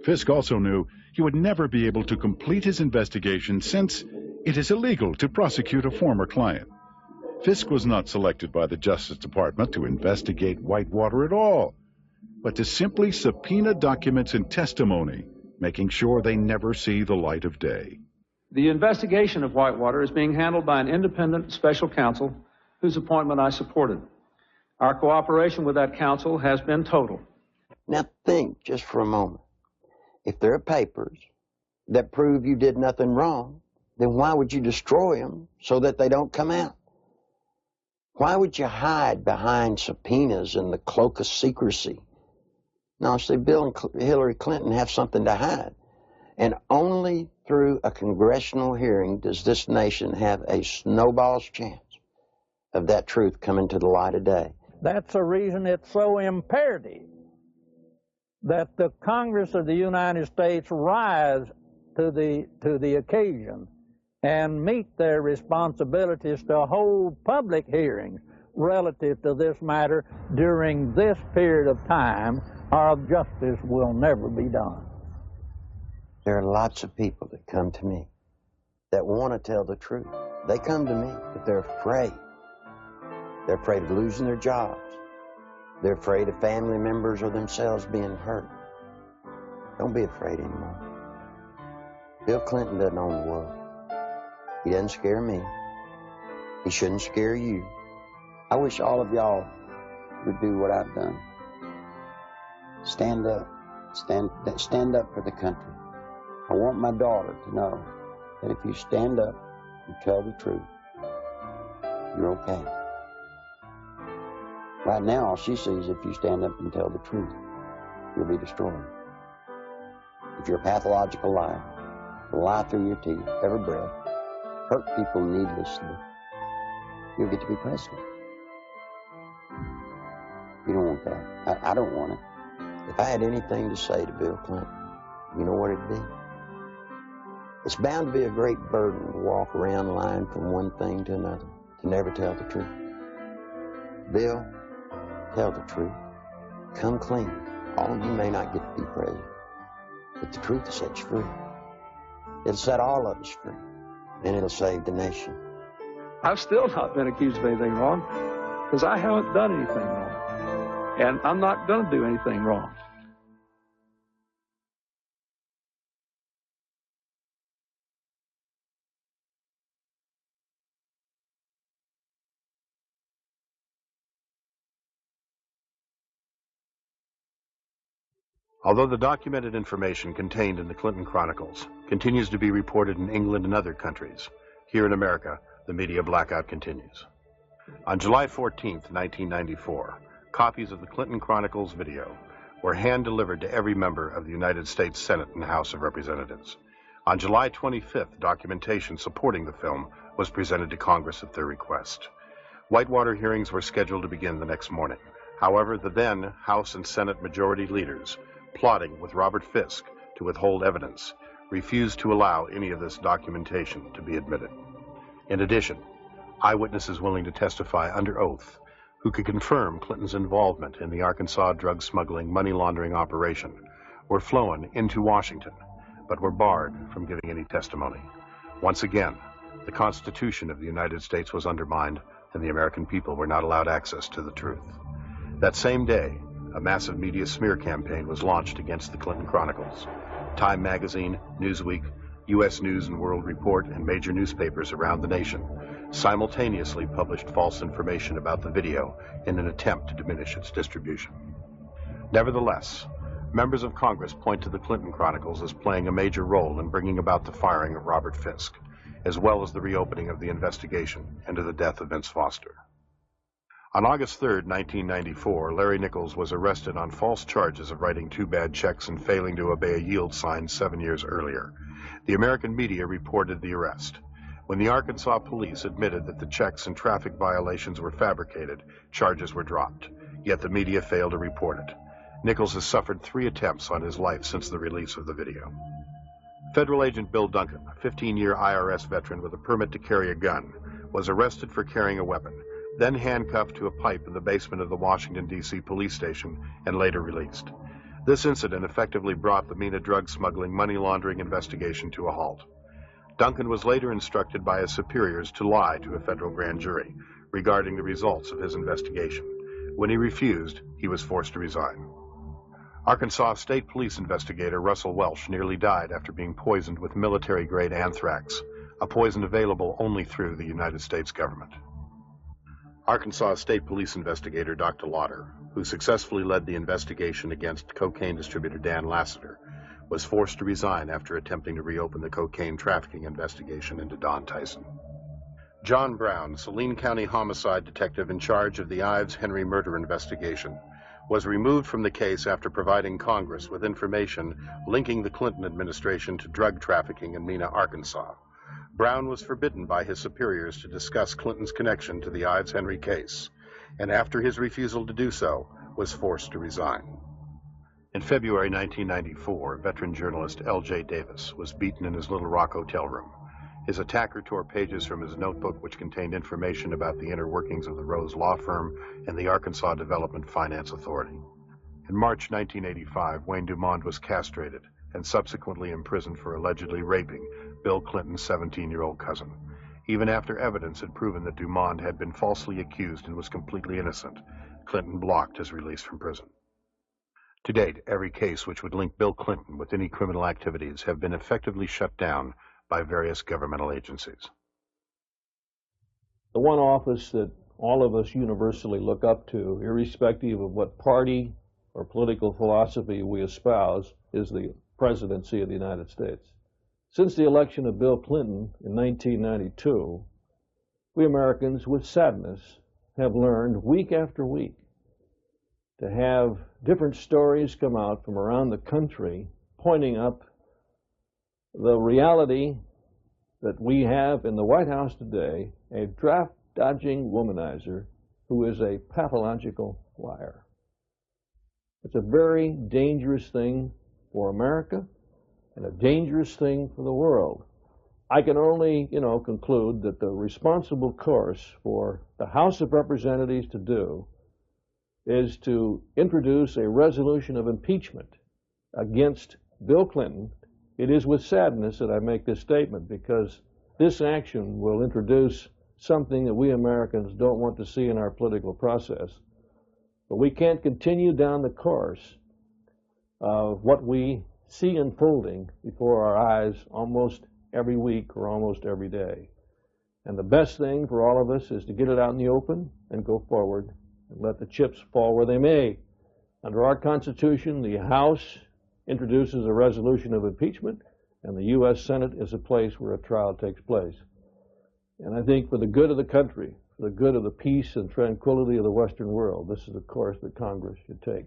[SPEAKER 1] Fisk also knew he would never be able to complete his investigation since it is illegal to prosecute a former client. Fisk was not selected by the Justice Department to investigate Whitewater at all, but to simply subpoena documents and testimony, making sure they never see the light of day.
[SPEAKER 8] The investigation of Whitewater is being handled by an independent special counsel whose appointment I supported. Our cooperation with that counsel has been total.
[SPEAKER 4] Now think just for a moment. If there are papers that prove you did nothing wrong, then why would you destroy them so that they don't come out? Why would you hide behind subpoenas in the cloak of secrecy? No, see, Bill and Hillary Clinton have something to hide. And only through a congressional hearing does this nation have a snowball's chance of that truth coming to the light of day.
[SPEAKER 2] That's the reason it's so imperative that the Congress of the United States rise to the occasion and meet their responsibilities to hold public hearings relative to this matter during this period of time, or justice will never be done.
[SPEAKER 4] There are lots of people that come to me that want to tell the truth. They come to me, but they're afraid. They're afraid of losing their jobs. They're afraid of family members or themselves being hurt. Don't be afraid anymore. Bill Clinton doesn't own the world. He doesn't scare me. He shouldn't scare you. I wish all of y'all would do what I've done. Stand up. Stand up for the country. I want my daughter to know that if you stand up and tell the truth, you're okay. Right now, all she sees if you stand up and tell the truth, you'll be destroyed. If you're a pathological liar, lie through your teeth, every breath, hurt people needlessly, you'll get to be president. You don't want that. I don't want it. If I had anything to say to Bill Clinton, you know what it'd be? It's bound to be a great burden to walk around lying from one thing to another, to never tell the truth. Bill, tell the truth. Come clean. All of you may not get to be president, but the truth will set you free. It'll set all of us free, and it'll save the nation.
[SPEAKER 8] I've still not been accused of anything wrong because I haven't done anything wrong, and I'm not going to do anything wrong.
[SPEAKER 11] Although the documented information contained in the Clinton Chronicles continues to be reported in England and other countries, here in America, the media blackout continues. On July 14th, 1994, copies of the Clinton Chronicles video were hand-delivered to every member of the United States Senate and House of Representatives. On July 25th, documentation supporting the film was presented to Congress at their request. Whitewater hearings were scheduled to begin the next morning. However, the then House and Senate majority leaders, plotting with Robert Fisk to withhold evidence, refused to allow any of this documentation to be admitted. In addition, eyewitnesses willing to testify under oath who could confirm Clinton's involvement in the Arkansas drug smuggling money laundering operation were flown into Washington, but were barred from giving any testimony. Once again, the Constitution of the United States was undermined, and the American people were not allowed access to the truth. That same day, a massive media smear campaign was launched against the Clinton Chronicles. Time magazine, Newsweek, U.S. News and World Report, and major newspapers around the nation simultaneously published false information about the video in an attempt to diminish its distribution. Nevertheless, members of Congress point to the Clinton Chronicles as playing a major role in bringing about the firing of Robert Fisk, as well as the reopening of the investigation into the death of Vince Foster. On August 3, 1994, Larry Nichols was arrested on false charges of writing 2 bad checks and failing to obey a yield sign 7 years earlier. The American media reported the arrest. When the Arkansas police admitted that the checks and traffic violations were fabricated, charges were dropped. Yet the media failed to report it. Nichols has suffered 3 attempts on his life since the release of the video. Federal agent Bill Duncan, a 15-year IRS veteran with a permit to carry a gun, was arrested for carrying a weapon, then handcuffed to a pipe in the basement of the Washington, D.C. police station, and later released. This incident effectively brought the MENA drug smuggling money laundering investigation to a halt. Duncan was later instructed by his superiors to lie to a federal grand jury, regarding the results of his investigation. When he refused, he was forced to resign. Arkansas State Police investigator Russell Welsh nearly died after being poisoned with military-grade anthrax, a poison available only through the United States government. Arkansas State Police investigator Dr. Lauder, who successfully led the investigation against cocaine distributor Dan Lassiter, was forced to resign after attempting to reopen the cocaine trafficking investigation into Don Tyson. John Brown, Saline County homicide detective in charge of the Ives Henry murder investigation, was removed from the case after providing Congress with information linking the Clinton administration to drug trafficking in Mena, Arkansas. Brown was forbidden by his superiors to discuss Clinton's connection to the Ives Henry case, and after his refusal to do so, was forced to resign. In February 1994, veteran journalist L.J. Davis was beaten in his Little Rock hotel room. His attacker tore pages from his notebook which contained information about the inner workings of the Rose Law Firm and the Arkansas Development Finance Authority. In March 1985, Wayne Dumond was castrated and subsequently imprisoned for allegedly raping Bill Clinton's 17-year-old cousin. Even after evidence had proven that Dumond had been falsely accused and was completely innocent, Clinton blocked his release from prison. To date, every case which would link Bill Clinton with any criminal activities have been effectively shut down by various governmental agencies.
[SPEAKER 12] The one office that all of us universally look up to, irrespective of what party or political philosophy we espouse, is the presidency of the United States. Since the election of Bill Clinton in 1992, we Americans, with sadness, have learned week after week to have different stories come out from around the country pointing up the reality that we have in the White House today, a draft-dodging womanizer who is a pathological liar. It's a very dangerous thing for America and a dangerous thing for the world. I can only, conclude that the responsible course for the House of Representatives to do is to introduce a resolution of impeachment against Bill Clinton. It is with sadness that I make this statement, because this action will introduce something that we Americans don't want to see in our political process. But we can't continue down the course of what we see unfolding before our eyes almost every week or almost every day. And the best thing for all of us is to get it out in the open and go forward and let the chips fall where they may. Under our Constitution, the House introduces a resolution of impeachment, and the U.S. Senate is a place where a trial takes place. And I think for the good of the country, for the good of the peace and tranquility of the Western world, this is the course that Congress should take.